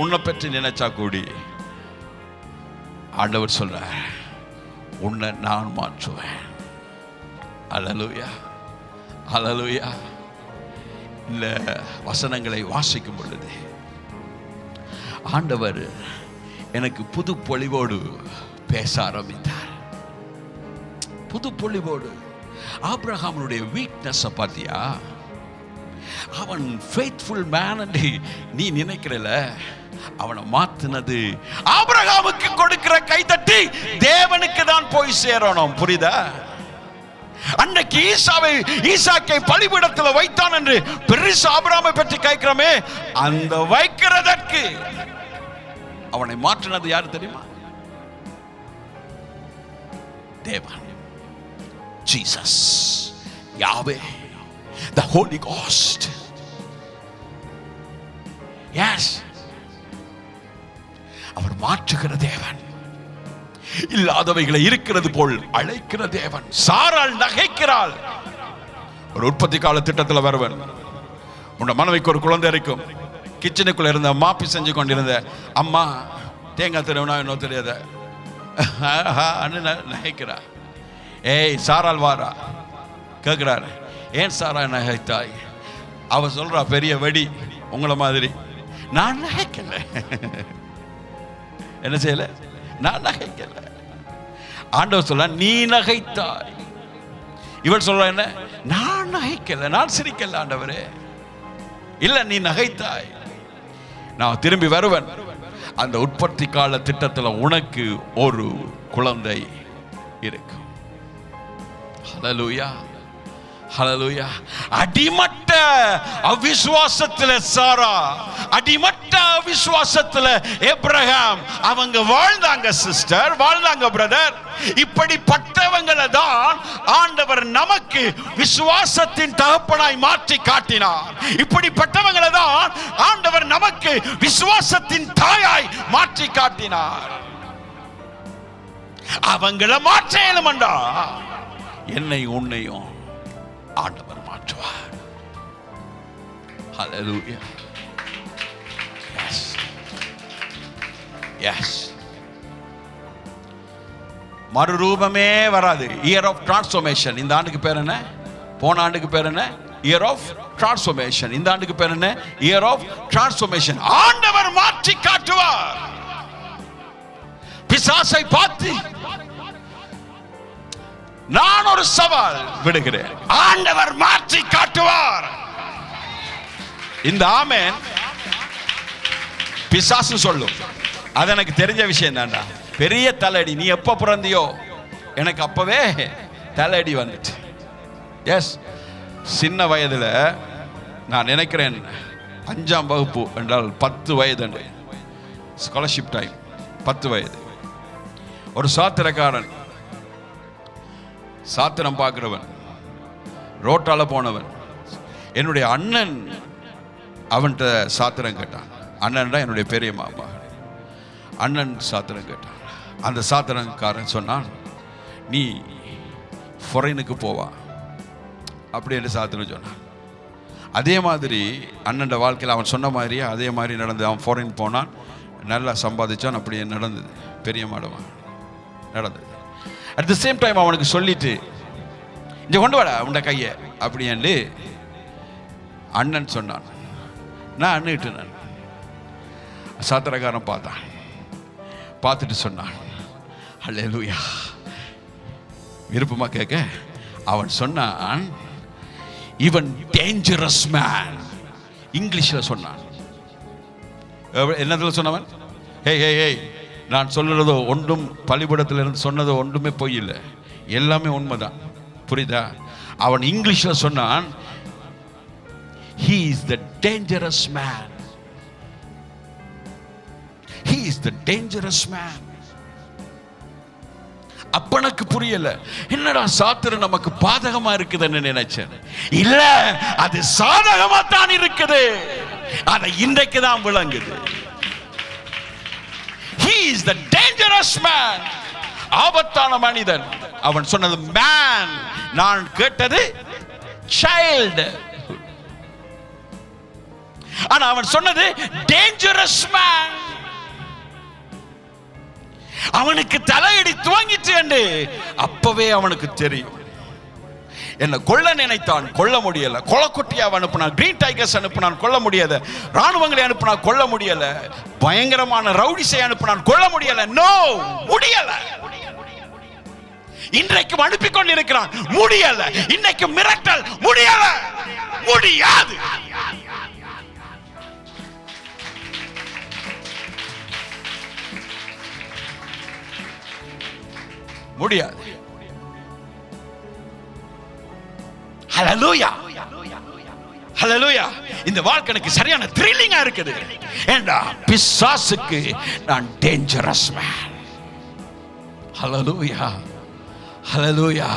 உன்னை பற்றி நினைச்சா கூடி ஆண்டவர் சொல்றார், உன்னை நான் மாற்றுவேன். அல்லேலூயா, அல்லேலூயா. இந்த வசனங்களை வாசிக்கும் பொழுது ஆண்டவர் எனக்கு புது பொலிவோடு பேச ஆரம்பித்தார். புது பொலிவோடு. ஆபிரகாமுடைய வீக்னஸ் பார்த்தியா? அவன் ஃபெய்த்ஃபுல் மேன் என்று நீ நினைக்கிறல, அவனை மாத்தினது ஆபிரகாமுக்கு கொடுக்கிற கைதட்டி தேவனுக்கு தான் போய் சேரணும். புரியுதா? அன்னைக்கு ஈசாக்கை பலிபீடத்தில் வைத்தான் என்று பெரிசு ஆபிரகாமை பற்றி கேட்கிறோமே, அந்த வைக்கிறதற்கு அவனை மாற்றினது யாரு தெரியுமா? தேவன், Jesus, Yahweh, the Holy Ghost. Yes, அவர் மாற்றுகிற தேவன், இல்லாதவைகளை இருக்கிறது போல் அழைக்கிற தேவன். சாராள் நகைக்கிறாள். ஒரு உற்பத்தி கால திட்டத்தில் வருவன், உன் மனைவிக்கு ஒரு குழந்தை இருக்கும். கிச்சனுக்குள்ள இருந்த மாப்பி செஞ்சு கொண்டிருந்த அம்மா தேங்காய் திருவினா இன்னும் தெரியாத நகைக்கிறா. ஏய் சாராள் வாரா கேட்கிறாரு, ஏன் சாரா நகைத்தாய்? அவ சொல்றா, பெரிய வெடி உங்களை மாதிரி. நான் நகைக்கல. என்ன செய்யல? நான் நகைக்கல. ஆண்டவர் சொல்ல, நீ நகைத்தாய். இவள் சொல்ற, என்ன? நான் நகைக்கல, நான் சிரிக்கல ஆண்டவரே. இல்ல, நீ நகைத்தாய். நான் திரும்பி வருவேன். அந்த உற்பத்தி கால திட்டத்தில் உனக்கு ஒரு குழந்தை இருக்கும். ஹல்லேலூயா, ஹல்லேலூயா. அடிமட்ட அவிசுவாசத்துல சாரா, அடிமட்ட அவிசுவாசத்துல ஆபிரகாம் அவங்க வாழ்ந்தாங்க. சிஸ்டர், வாழ்ந்தாங்க பிரதர். இப்படிப்பட்டவங்களை தான் ஆண்டவர் நமக்கு விசுவாசத்தின் தகப்பனாய் மாற்றி காட்டினார். இப்படிப்பட்டவங்களை தான் ஆண்டவர் நமக்கு விசுவாசத்தின் தாயாய் மாற்றி காட்டினார். அவங்களை மாற்ற இயலுமண்டா, என்னை உன்னையும் ஆண்டவர் மாற்றுவார். Hallelujah. Yes. Yes. மறுரூபமே வராது. Year of transformation. இந்த ஆண்டுக்கு பேர் என்ன? போன ஆண்டுக்கு பேர் என்ன? Year of transformation. இந்த ஆண்டுக்கு பேர் என்ன? Year of transformation. ஆண்டவர் மாற்றி காட்டுவார். பிசாசை பார்த்து நான் ஒரு சவால் விடுகிறேன், ஆண்டவர் மாற்றி காட்டுவார். இந்த ஆமென் பிசாசு சொல்லும். அது எனக்கு தெரிஞ்ச விஷயம் தான்டா. பெரிய தலையடி. நீ எப்ப பிறந்தியோ எனக்கு அப்பவே தலையடி வந்துட்டு. எஸ், சின்ன வயதில் நான் நினைக்கிறேன் 5ஆம் வகுப்பு என்றால் 10 வயது, ஸ்காலர்ஷிப் டைம், 10 வயது. ஒரு சாத்திரக்காரன், சாத்திரம் பார்க்கிறவன், ரோட்டால போனவன், என்னுடைய அண்ணன் அவன்கிட்ட சாத்திரம் கேட்டான். அண்ணன் தான் என்னுடைய பெரிய மாமா. அண்ணன் சாத்திரம் கேட்டான். அந்த சாத்திரக்காரன் சொன்னான், நீ ஃபாரினுக்கு போவா அப்படி என்று சாத்திரம் சொன்னான். அதே மாதிரி அண்ணன் வாழ்க்கையில் அவன் சொன்ன மாதிரியே அதே மாதிரி நடந்தது. அவன் ஃபாரின் போனான், நல்லா சம்பாதிச்சான். அப்படியே நடந்தது, பெரிய மாடமா நடந்தது. அட் த சேம் டைம் அவனுக்கு சொல்லிட்டு, இங்கே கொண்டு வாடா உண்ட கையை அப்படின்ட்டு அண்ணன் சொன்னான். நான் அண்ணிட்டு நான் சாத்திரக்காரன் பார்த்தான். பார்த்துட்டு சொன்னான், அல்லேலூயா. விருப்பமா கேட்க அவன் சொன்னான், இவன் டேஞ்சரஸ் மேன். இங்கிலீஷில் சொன்னான். என்னதுல சொன்னவன்? ஹேய் ஹேய் ஹேய், நான் சொல்லுறதோ ஒன்றும் பள்ளிக்கூடத்தில் இருந்து சொன்னதோ ஒன்றுமே பொய் இல்லை, எல்லாமே உண்மைதான். புரியுதா? அவன் இங்கிலீஷில் சொன்னான், he is the dangerous man. He is the dangerous man. அப்பனுக்கு புரியல, என்னடா சாத்திரம் நமக்கு பாதகமா இருக்குதுன்னு நினைச்சேன். இல்ல, அது சாதகமா தான் இருக்குது. அதை இன்றைக்கு தான் விளங்குது. He is the dangerous man. ஆபத்தான மனிதன். அவன் சொன்னது man, நான் கேட்டது child. ஆனா அவன் சொன்னது dangerous man. அவனுக்கு தலையடி துவங்கிச்சு என்று அப்பவே அவனுக்கு தெரியும். என்ன கொல்ல நினைத்தான், கொல்ல முடியல. கொலக்கொட்டியா அனுப்பினான், கிரீன் டைகர்ஸ் அனுப்பினான், கொல்ல முடியல. ராணுவங்களை அனுப்பினான், கொல்ல முடியல. பயங்கரமான ரவுடிஸை அனுப்பினான், கொல்ல முடியல. நோ, முடியல. இன்றைக்கு அனுப்பி கொண்டிருக்கிறான், முடியல. இன்னைக்கு மிரட்டல், முடியல, முடியாது. முடியாது. ஹல்லேலூயா, ஹல்லேலூயா. இந்த வாழ்க்கை எனக்கு சரியான த்ரில்லிங்கா இருக்குது. ஏண்டா பிசாசுக்கு நான் dangerous man. Hallelujah, hallelujah.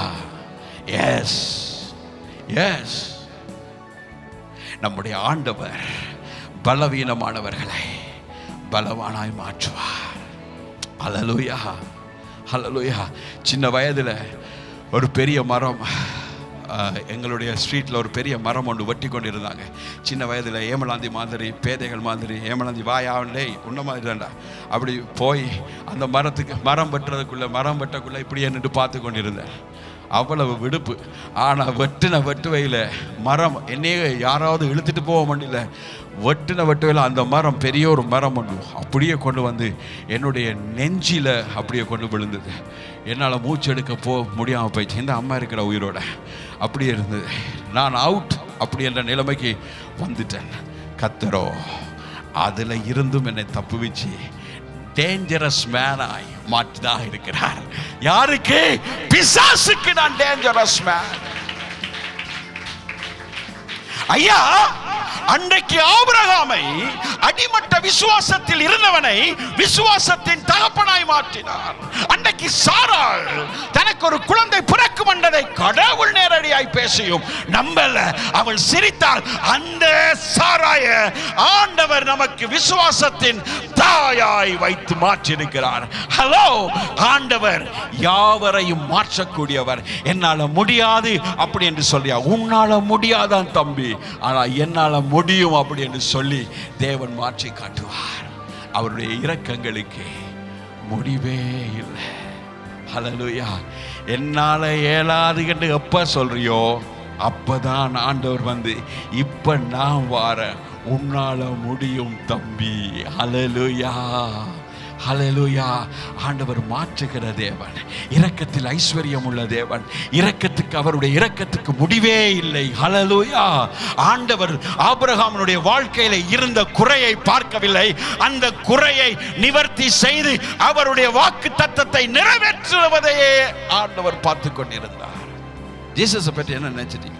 Yes, yes. நம்முடைய ஆண்டவர் பலவீனமானவர்களை பலவானாய் மாற்றுவார். ஹல்லேலூயா, ஹல்லேலூயா. சின்ன வயதில் ஒரு பெரிய மரம், எங்களுடைய ஸ்ட்ரீட்டில் ஒரு பெரிய மரம் ஒன்று வெட்டி கொண்டு இருந்தாங்க. சின்ன வயதில் ஏமலாந்தி மாதிரி, பேதைகள் மாதிரி, ஏமலாந்தி வாயாவன்லே உன்ன மாதிரி தான்டா. அப்படி போய் அந்த மரம் வெட்டக்குள்ளே இப்படி என்னட்டு பார்த்து கொண்டிருந்தேன். அவ்வளவு விடுப்பு. ஆனால் வெட்டுவையில் மரம் என்னையே யாராவது இழுத்துட்டு போக முடியல. வெட்டுவையில் அந்த மரம் பெரிய ஒரு மரம் ஒன்று அப்படியே கொண்டு வந்து என்னுடைய நெஞ்சில் அப்படியே கொண்டு விழுந்தது. என்னால் மூச்சு எடுக்க முடியாமல் போயிடுச்சு. இந்த அம்மா இருக்கிற உயிரோட அப்படியே இருந்தது. நான் அவுட் அப்படி என்ற நிலைமைக்கு வந்துட்டேன். கர்த்தரோ அதில் இருந்தும் என்னை தப்புவிச்சு டேஞ்சரஸ் மேனாய் மாற்றிதான் இருக்கிறார். யாருக்கு? பிசாசுக்கு நான் டேஞ்சரஸ் மேன். ஐயா, அன்றைக்கு ஆபிரகாமை அடிமட்ட விசுவாசத்தில் இருந்தவனை விசுவாசத்தின் தகப்பனாய் மாற்றினார். அன்றைக்கு சாராள் தனக்கு ஒரு குழந்தை பிறக்கும் என்றதை கடவுள் நேரடியாய் பேசியும் நம்பல. அவள் சிரித்தாள். அந்த சாராய ஆண்டவர் நமக்கு விசுவாசத்தின் தாயாய் வைத்து மாற்றியிருக்கிறார். ஹலோ, ஆண்டவர் யாவரையும் மாற்றக்கூடியவர். என்னால முடியாது அப்படி என்று சொல்லியா, உன்னால முடியாதான் தம்பி, ஆனா என்னால முடியும் அப்படி என்று சொல்லி தேவன் மாற்றி காட்டுவார். அவருடைய இரக்கங்களுக்கு முடிவே இல்லை. ஹல்லேலூயா. என்னால இயலாது என்று எப்ப சொல்றியோ அப்பதான் ஆண்டவர் வந்து, இப்ப நான் வார, உன்னால முடியும் தம்பி. ஹல்லேலூயா, ஹல்லேலூயா. ஆண்டவர் மாற்றுகிற தேவன், இரக்கத்தில் ஐஸ்வர்யம் உள்ள தேவன். இரக்கத்துக்கு, அவருடைய இரக்கத்துக்கு முடிவே இல்லை. ஹல்லேலூயா. ஆண்டவர் ஆபிரகாமுடைய வாழ்க்கையில இருந்த குறையை பார்க்கவில்லை, அந்த குறையை நிவர்த்தி செய்து அவருடைய வாக்கு தத்தத்தை நிறைவேற்றுவதையே ஆண்டவர் பார்த்து கொண்டிருந்தார். ஜீசஸை பற்றி என்ன நினைச்சிட்டீங்க?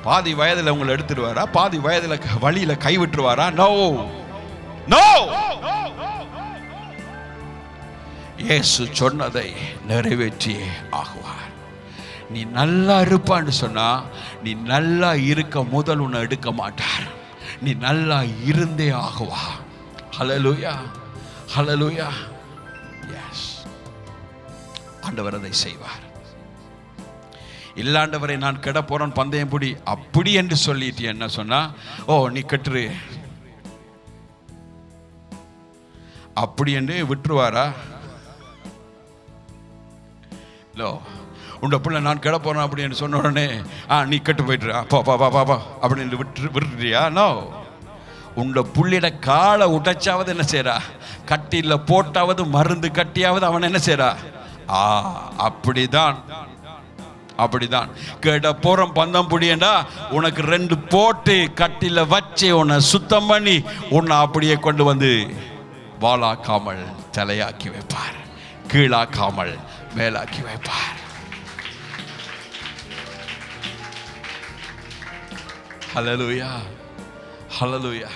பாதி வயதுல உங்களை எடுத்துடுவாரா? பாதி வயதுல வழியில கைவிட்டுருவாரா? No no. இயேசு சொன்னதை நிறைவேற்றியே ஆகுவார். நீ நல்லா இருப்பான்னு சொன்னா, நீ நல்லா இருக்க முதல் உன்னை எடுக்க மாட்டார். நீ நல்லா இருந்தே ஆகுவா. ஹல்லேலூயா, ஹல்லேலூயா. எஸ், ஆண்டவர் அதை செய்வார். இல்லாண்டவரை நான் கெட போறேன், பந்தயம் பிடி அப்படி என்று சொல்லிட்டு என்ன சொன்னா, ஓ நீ கட்டுரு அப்படி என்று விட்டுருவாரா? லோ, உண்ட பிள்ளை நான் கெட போறேன் அப்படின்னு சொன்ன உடனே நீ கட்டு போயிட்டு பாப்பா அப்படின்னு விட்டுறியா? நோ. உண்ட புள்ளிட காலை உடைச்சாவது என்ன செய்யறா? கட்டில போட்டாவது, மருந்து கட்டியாவது அவன் என்ன செய்யறா? அப்படிதான், அப்படிதான். கேட்ட போறோம் பந்தம் புடியண்டா, உனக்கு 2 போட்டு கட்டில வச்சு உன்னை சுத்தம் பண்ணி உன்னை அப்படியே கொண்டு வந்து வாளாக்காமல் தலையாக்கி வைப்பார், கீழாக்காமல் மேலாக்கி வைப்பார். ஹல்லேலூயா, ஹல்லேலூயா.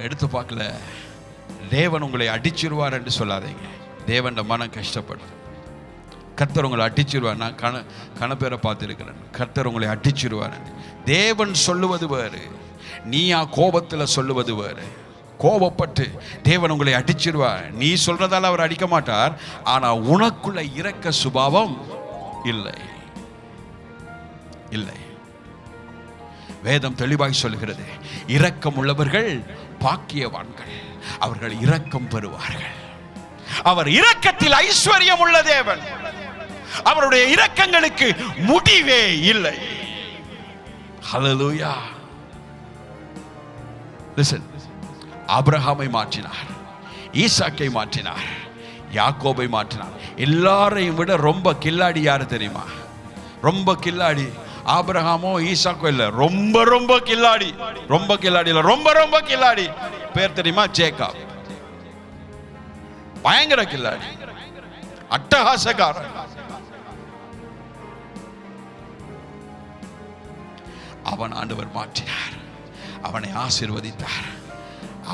எடுத்து பார்க்கல, தேவன் உங்களை அடிச்சிருவார் என்று சொல்லாதீங்க. தேவன் மனம் கஷ்டப்படும். கர்த்தர் உங்களை அடிச்சிருவார். நான் கணப்பேரை பார்த்துருக்கிறேன். கர்த்தர் உங்களை அடிச்சிருவார். தேவன் சொல்லுவது வேறு, நீயா கோபத்தில் சொல்லுவது வேறு. கோபப்பட்டு தேவன் உங்களை அடிச்சிருவார். நீ சொல்றதால அவர் அடிக்க மாட்டார். ஆனா உனக்குள்ள இரக்க சுபாவம் இல்லை, இல்லை. வேதம் தெளிவாய் சொல்லுகிறது, இரக்கம் உள்ளவர்கள் பாக்கியவான்கள், அவர்கள் இரக்கம் பெறுவார்கள். அவர் இரக்கத்தில் ஐஸ்வர்யம் உள்ள தேவன். அவருடைய இரக்கங்களுக்கு முடிவே இல்லை. ஹல்லேலூயா. லிசன், ஆபிரகாமை மாற்றினார், ஈசாக்கை மாற்றினார், யாக்கோபை மாற்றினார். எல்லாரையும் விட ரொம்ப கில்லாடி யாரு தெரியுமா? ரொம்ப கில்லாடி ஆபிரகாமோ ஈசாக்கோ இல்ல, ரொம்ப ரொம்ப கில்லாடி. ரொம்ப கில்லாடி இல்ல, ரொம்ப ரொம்ப கில்லாடி. பேர் தெரியுமா? ஜேக்கப். பயங்கர கில்லாடி, அட்டகாசக்காரன். அவன் ஆண்டவர் மாற்றினார், அவனை ஆசீர்வதித்தார்.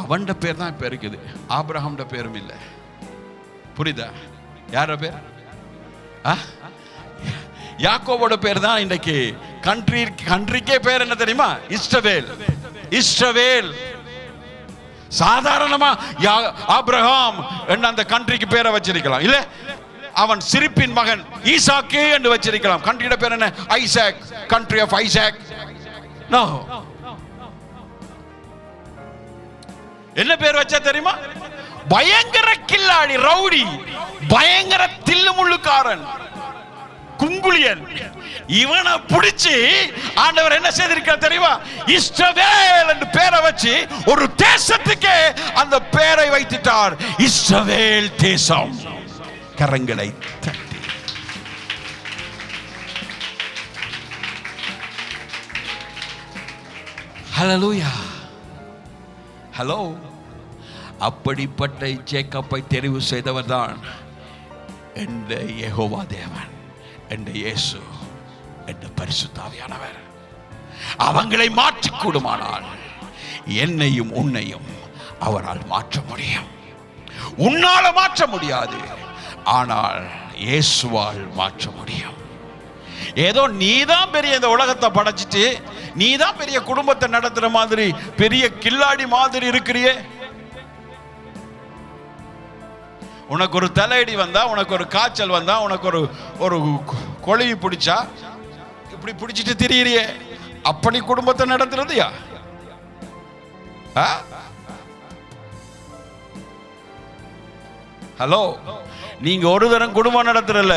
அவன் பேர் தான் இப்ப இருக்குது, ஆபிரகாம் பேரும் இல்லை. புரியுதா? யார பேர்? யாக்கோவோட பேர் தான் இன்றைக்கு கண்ட்ரிக்கே பேர் என்ன தெரியுமா? இஸ்ரவேல். இஸ்ரவேல். சாதாரணமா ஆபிரகாம் என்ன அந்த கண்ட்ரிக்கு பேரை வச்சிருக்கலாம் இல்ல, அவன் சிரிப்பின் மகன் ஈசாக்கு என்று வச்சிருக்கலாம். கண்ட்ரியோட பேர் என்ன? Isaac, country of Isaac. No. என்ன பேர் வச்சா தெரியுமா? பயங்கர கில்லாடி, ரவுடி, பயங்கர தில்லுமுள்ளுக்காரன், குங்குளியன். இவனை பிடிச்சு ஆண்டவர் என்ன செய்திருக்கார் தெரியுமா? இஸ்ரவேல் என்று பேரை வச்சு ஒரு தேசத்துக்கே அந்த பேரை வைத்துட்டார், இஸ்ரவேல் தேசம். கரங்களை தட்டி ஹல்லேலூயா. ஹலோ. அப்படிப்பட்ட ஜேக்கப்பை தெரிவு செய்தவர் தான் என்ற யெகோவா தேவன், என்ற இயேசு, என்ற பரிசுத்த ஆவியானவர். அவங்களை மாற்றி கூடுமானால் என்னையும் உன்னையும் அவரால் மாற்ற முடியும். உன்னால மாற்ற முடியாது, ஆனால் இயேசுவால் மாற்ற முடியும். ஏதோ நீதான் பெரிய இந்த உலகத்தை படைச்சிட்டு நீதான் பெரிய குடும்பத்தை நடத்துற மாதிரி பெரிய கில்லாடி மாதிரி இருக்கிறியே. உனக்கு ஒரு தலையடி வந்தா, உனக்கு ஒரு காய்ச்சல் வந்தா, உனக்கு ஒரு கொழுவி பிடிச்சா இப்படி பிடிச்சிட்டு திரியிறியே, அப்படி குடும்பத்தை நடத்துறதுயா? ஹலோ, நீங்க ஒரு தரம் குடும்பம் நடத்துறல,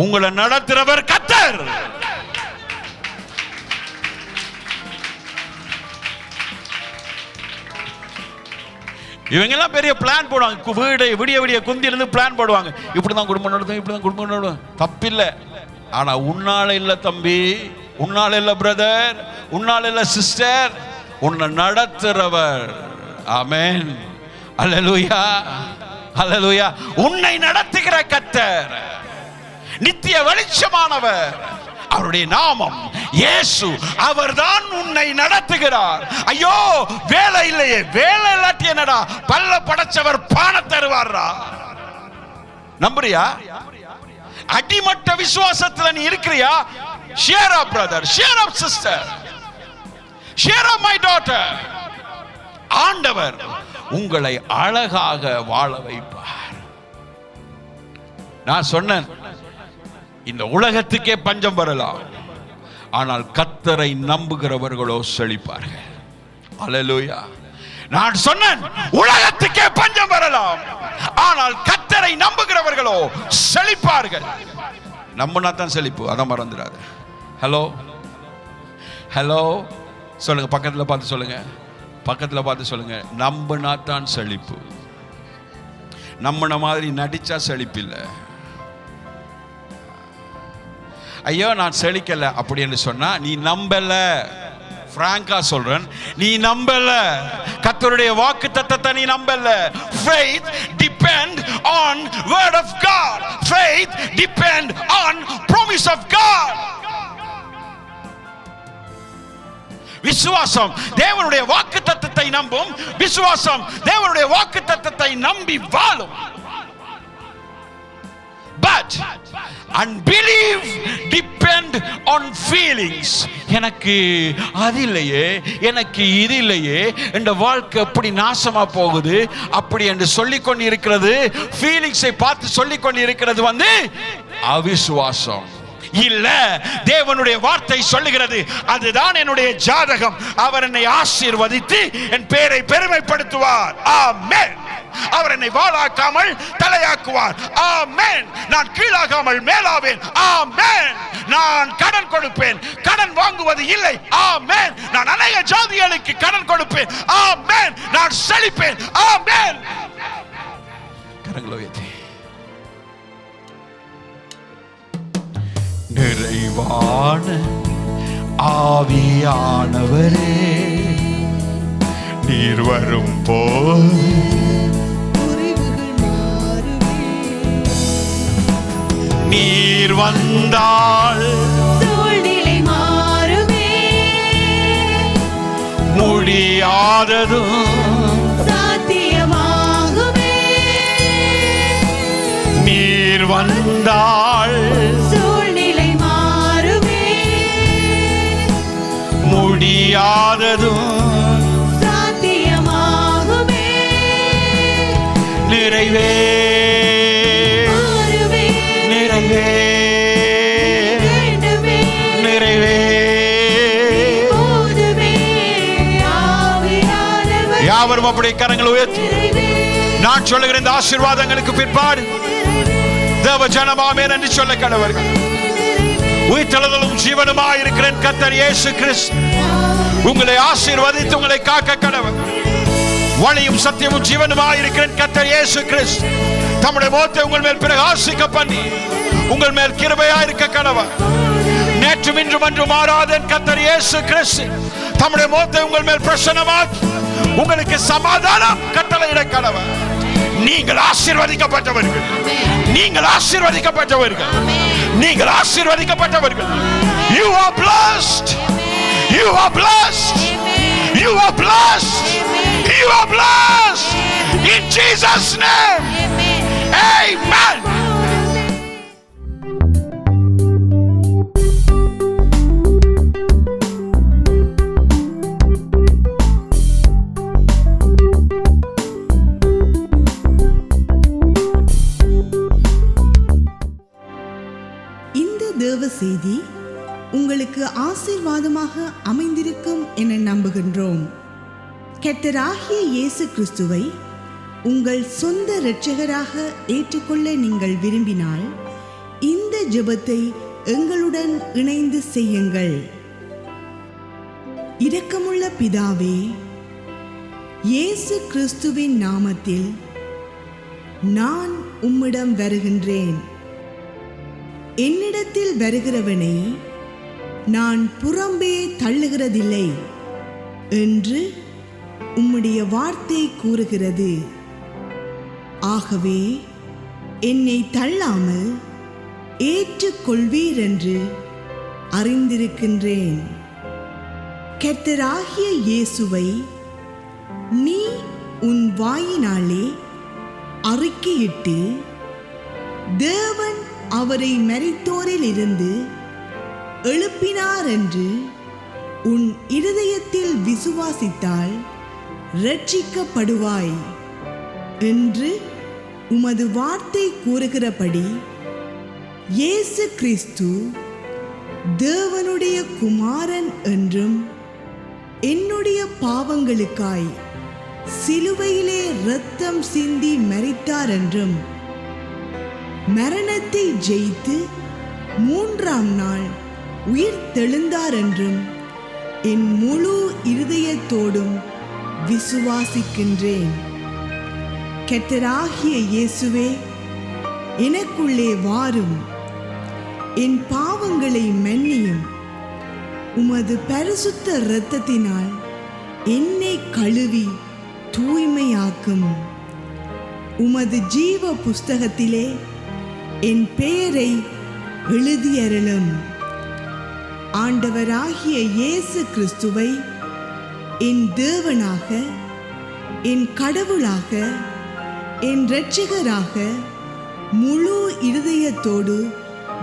உங்களை நடத்துறவர் கர்த்தர். இவங்கெல்லாம் பெரிய பிளான் போடுவாங்க. வீடு விடிய குந்தி இருந்து பிளான் போடுவாங்க. இப்படிதான் குடும்பம் நடத்தும், இப்படிதான் குடும்பம் நடத்தும். தப்பில்லை. ஆனா உன்னால இல்ல தம்பி, உன்னால இல்ல பிரதர், உன்னால இல்ல சிஸ்டர், உன்னை நடத்துறவர். ஆமென், அல்லேலூயா, அல்லேலூயா. உன்னை நடத்துகிற கர்த்தர் நித்திய வெளிச்சமானவர். அவருடைய நாமம் இயேசு. அவர்தான் உன்னை நடத்துகிறார். ஐயோ வேலை இல்லையே, வேலை இல்லாட்டி என்னடா, பல்ல படைச்சவர் பான தருவாரா? நம்புறியா? அடிமட்ட விசுவாசத்துல நீ இருக்கிறியா? Share up brother, share up sister, share up my daughter. ஆண்டவர் உங்களை அழகாக வாழ வைப்பார். நான் சொன்னேன், இந்த உலகத்துக்கே பஞ்சம் வரலாம், ஆனால் கர்த்தரை நம்புகிறவர்களோ செழிப்பார்கள். அல்லேலூயா. நான் சொன்னேன், உலகத்துக்கே பஞ்சம் வரலாம், ஆனால் கர்த்தரை நம்புகிறவர்களோ செழிப்பார்கள். நம்பினா தான் செழிப்பு, அதை மறந்துடாது. ஹலோ ஹலோ சொல்லுங்க, பக்கத்துல பார்த்து சொல்லுங்க, பக்கத்துல பார்த்து சொல்லுங்க, நம்பினா தான் செழிப்பு. நம்பின மாதிரி நடிச்சா செழிப்பு இல்லை. ஐயோ நான் செழிக்கல அப்படின்னு சொன்னா நீ நம்பல. பிராங்கா சொல்றேன், நீ நம்பல. கர்த்தருடைய வாக்குத்தத்தத்தை நீ நம்பல. Faith depend on word of God. Faith depend on promise of God. விசுவாசம் தேவனுடைய வாக்குத்தத்தத்தை நம்பும். விசுவாசம் தேவனுடைய வாக்குத்தத்தத்தை நம்பி வாழும். But unbelief depend on feelings. எனக்கு அது இல்லையே, எனக்கு இது இல்லையே, இந்த வாழ்க்கை எப்படி நாசமா போகுது அப்படி என்று சொல்லிக் கொண்டு இருக்கிறது, ஃபீலிங்ஸை பார்த்து சொல்லிக் கொண்டு இருக்கிறது அவிசுவாசம். இல்ல, தேவனுடைய வார்த்தை சொல்லுகிறது, அதுதான் என்னுடைய ஜாதகம். அவர் என்னை ஆசீர்வதித்து என் பேரை பெருமைப்படுத்துவார். ஆமென். அவர் என்னை வாளாக்காமல் தலையாக்குவார். ஆமென். நான் கீழாகாமல் மேலாவேன். ஆமென். நான் கடன் கொடுப்பேன், கடன் வாங்குவது இல்லை. ஆமென். நான் அநேக ஜாதிகளுக்கு கடன் கொடுப்பேன். ஆமென். நான் செழிப்பேன். ஆமென். கரங்களை உயர்த்தி, நிறைவான ஆவியானவரே, நீர் வரும் போது நீர் வந்தால் சூழ்நிலை மாறுமே, முடியாததும் சாத்தியமாகுமே. நீர் வந்தால் சூழ்நிலை மாறுமே, முடியாததும் சாத்தியமாகுமே. நிறைவே யாவரும் அப்படி கரங்களை உயர்த்தி நான் சொல்லுகிற இந்த ஆசீர்வாதங்களுக்கு பிற்பாடு தேவ ஜனமாமே என்று சொல்ல கடவர்கள். உயிர்த்தெழுதலும் ஜீவனுமாய் இருக்கிற கர்த்தர் இயேசு கிறிஸ்து உங்களை ஆசீர்வதித்து உங்களை காக்க கடவர். வழியும் சத்தியமும் ஜீவனுமாய் இருக்கிற கர்த்தர் இயேசு கிறிஸ்து தம்முடைய முகத்தை உங்கள் மேல் பிரகாசிக்க பண்ணி உங்கள் மேல் கிருபையாய் இருக்க கடவர். நேற்றும் இன்றும் அன்றும் மாறாத கர்த்தர் இயேசு கிறிஸ்து தம்முடைய முகத்தை உங்கள் மேல் பிரசன்னமாக்கி உங்களுக்கு சமாதானம் கட்டளையிட கடவர். நீங்கள் ஆசீர்வதிக்கப்பட்டவர்கள், நீங்கள் ஆசீர்வதிக்கப்பட்டவர்கள், நீங்கள் ஆசீர்வதிக்கப்பட்டவர்கள். You are blessed. You are blessed. You are blessed. You are blessed. In Jesus' name. Amen. தேவ செய்தி உங்களுக்கு ஆசீர்வாதமாக அமைந்திருக்கும் என நம்புகின்றோம். கர்த்தராகிய இயேசு கிறிஸ்துவை உங்கள் சொந்த இரட்சகராக ஏற்றுக்கொள்ள நீங்கள் விரும்பினால் இந்த ஜெபத்தை எங்களுடன் இணைந்து செய்யுங்கள். இரக்கமுள்ள பிதாவே, இயேசு கிறிஸ்துவின் நாமத்தில் நான் உம்மிடம் வருகின்றேன். என்னிடத்தில் வருகிறவனை நான் புறம்பே தள்ளுகிறதில்லை என்று உம்முடைய வார்த்தை கூறுகிறது. ஆகவே என்னை தள்ளாமல் ஏற்றுக்கொள்வீர் என்று அறிந்திருக்கின்றேன். கர்த்தராகிய இயேசுவை நீ உன் வாயினாலே அறிக்கையிட்டு தேவன் அவரை மரித்தோரில் இருந்து எழுப்பினார் என்று உன் இருதயத்தில் விசுவாசித்தால் இரட்சிக்கப்படுவாய் என்று உமது வார்த்தை கூறுகிறபடி இயேசு கிறிஸ்து தேவனுடைய குமாரன் என்றும் என்னுடைய பாவங்களுக்காய் சிலுவையிலே இரத்தம் சிந்தி மரித்தார் என்றும் மரணத்தை ஜெயித்து 3ஆம் நாள் உயிர் தெழுந்தார் என்றும் என் முழு இருதயத்தோடும் விசுவாசிக்கின்றேன். கர்த்தராகிய இயேசுவே, எனக்குள்ளே வாரும், என் பாவங்களை மன்னியும், உமது பரிசுத்த இரத்தத்தினால் என்னை கழுவி தூய்மையாக்கும். உமது ஜீவ புஸ்தகத்திலே என் பெயரை எழுதியருளும். ஆண்டவராகிய இயேசு கிறிஸ்துவை என் தேவனாக, என் கடவுளாக, என் இரட்சகராக முழு இருதயத்தோடு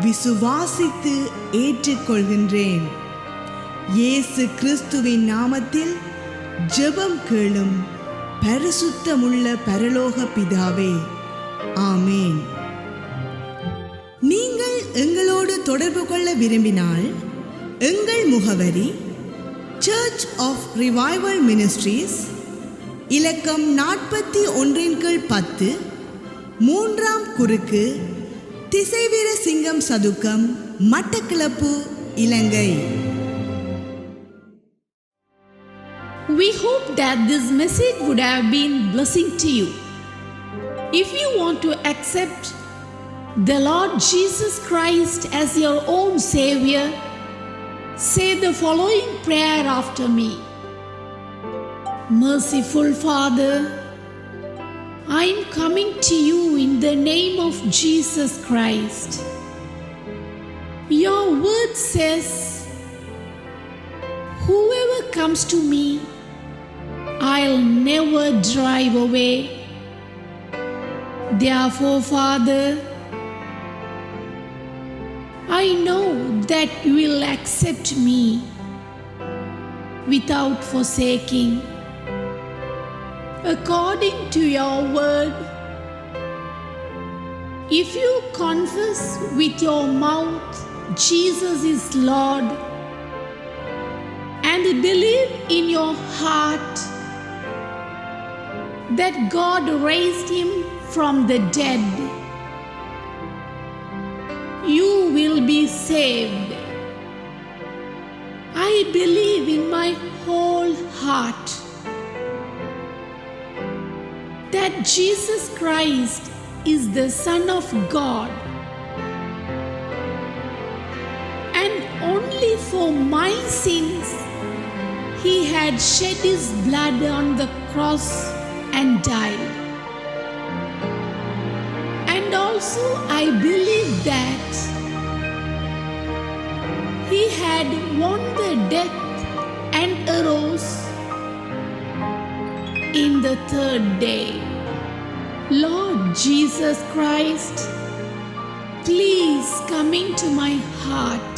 விசுவாசித்து ஏற்றுக்கொள்கின்றேன். இயேசு கிறிஸ்துவின் நாமத்தில் ஜெபம் கேளும் பரிசுத்தமுள்ள பரலோக பிதாவே, ஆமேன். நீங்கள் எங்களோடு தொடர்பு கொள்ள விரும்பினால் எங்கள் முகவரி சர்ச் ஆஃப் ரிவைவல் மினிஸ்ட்ரீஸ், இலக்கம் 41/10, 3ஆம் குறுக்கு, திசைவீர சிங்கம் சதுக்கம், மட்டக்களப்பு, இலங்கை. We hope that this message would have been blessing to you. If you want to accept the Lord Jesus Christ as your own Savior, say the following prayer after me. Merciful Father, I am coming to you in the name of Jesus Christ. Your word says, whoever comes to me, I'll never drive away. Therefore, Father, I know that you will accept me without forsaking. According to your word, if you confess with your mouth Jesus is Lord and believe in your heart that God raised him from the dead, you will be saved. I believe in my whole heart that Jesus Christ is the Son of God, and only for my sins he had shed his blood on the cross and died. And also I believe that he had won the death and arose in the 3rd day. Lord Jesus Christ, please come into my heart.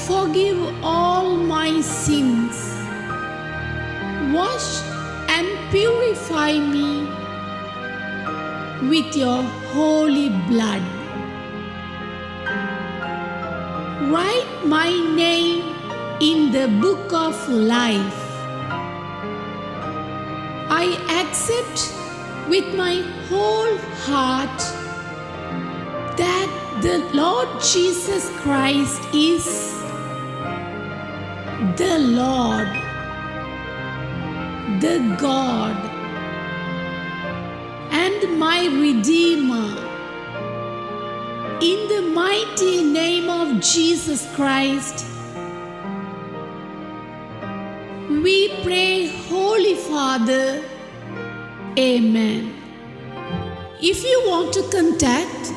Forgive all my sins. Wash and purify me with your holy blood. Write my name in the book of life. I accept with my whole heart that the Lord Jesus Christ is the Lord. the God and my Redeemer. In the mighty name of Jesus Christ, we pray, Holy Father. Amen. If you want to contact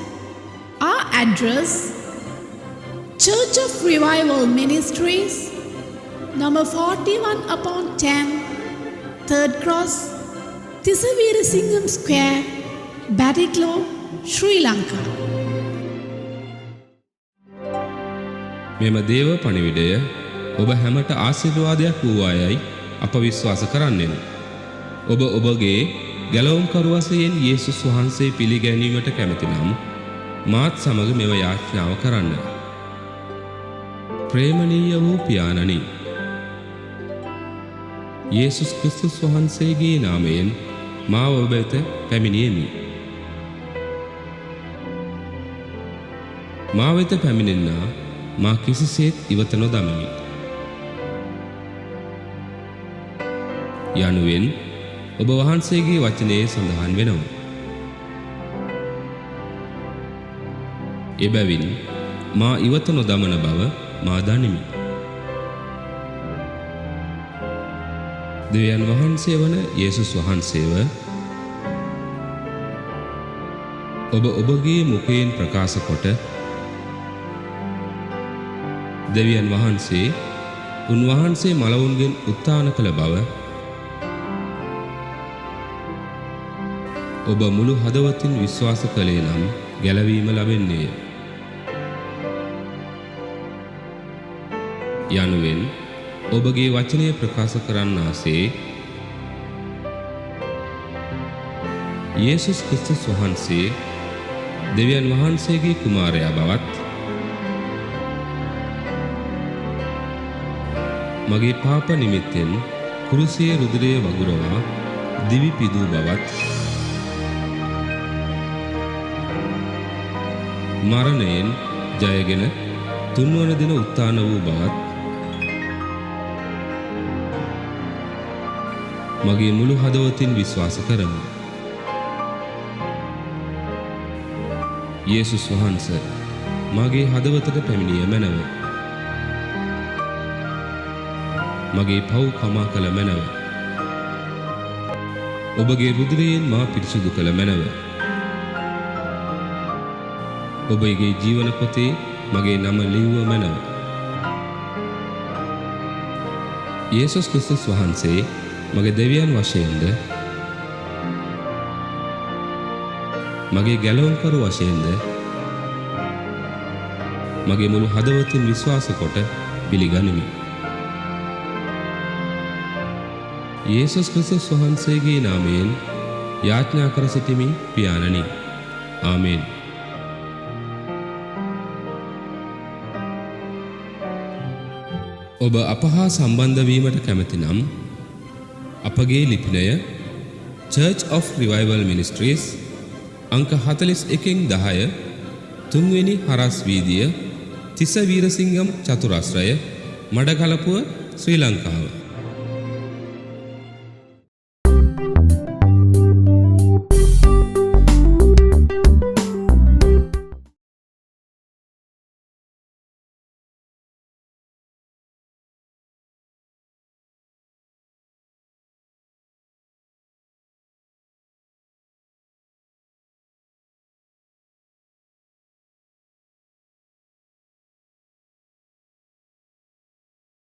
our address, Church of Revival Ministries, number 41/10, 3rd Cross, Thisavirasingham Square, Batticalow, Sri Lanka. මෙම දේව පණිවිඩය ඔබ හැමට ආශිර්වාදයක් වූවායයි අප විශ්වාස කරන්නෙමු. ඔබ ඔබගේ ගැලවුම්කරු වශයෙන් යේසුස් වහන්සේ පිළිගැනීමට කැමති නම් මාත් සමග මෙම යාඥාව කරන්න. ප්‍රේමණීය වූ පියාණනි, යේසුස් ක්‍රිස්තුස් වහන්සේගේ නාමයෙන් මා ඔබ වෙත පැමිණියෙමි. මා වෙත පැමිණෙන්නා මා කිසිසේත් ඉවත නොදමමි. යනුවෙන් ඔබ වහන්සේගේ වචනයේ සඳහන් වෙනවා. එබැවින් මා ඉවත නොදමන බව මා දනිමි. දෙවියන් වහන්සේ වන යේසුස් වහන්සේව ඔබ ඔබගේ මුඛයෙන් ප්‍රකාශ කොට දෙවියන් වහන්සේ උන්වහන්සේ මලවුන්ගෙන් උත්ථාන කළ බව ඔබ මුළු හදවතින් විශ්වාස කළේ නම් ගැලවීම ලැබෙන්නේය. යනුවෙන් ඔබගේ වචනය ප්‍රකාශ කරන්නාසේ යේසුස් ක්‍රිස්තුස් වහන්සේ දෙවියන් වහන්සේගේ කුමාරයා බවත් මගේ පාප නිමිත්තෙන් කුරුසියේ රුධිරය වගුරවා දිවි පිදූ බවත් මරණයෙන් ජයගෙන තුන්වන දින උත්ථාන වූ බවත් මගේ මුළු හදවතින් විශ්වාස කරමි. යේසුස් වහන්සේ මගේ හදවතට පැමිණිය මැනව. මගේ පව් කමා කළ මැනව. ඔබගේ රුධිරයෙන් මා පිරිසුදු කළ මැනව. ඔබගේ ජීවන පොතේ මගේ නම ලිව්ව මැනව. යේසුස් ක්‍රිස්තුස් වහන්සේ මගේ දෙවියන් වශයෙන්ද මගේ ගැලවුම්කරු වශයෙන්ද මගේ මුළු හදවතින් විශ්වාස කොට පිළිගනිමි. යේසුස් ක්‍රිස්තුස් වහන්සේගේ නාමයෙන් යාඥා කර සිටිමි පියාණනි. ආමේන්. ඔබ අප හා සම්බන්ධ වීමට කැමති නම් අපගේ ලිපිනය Church of Revival Ministries අංක 41/10 3වෙනි හරස් වීදිය තිසවීරසිංගම් චතුරස්‍රය මඩකලපුව ශ්‍රී ලංකාව.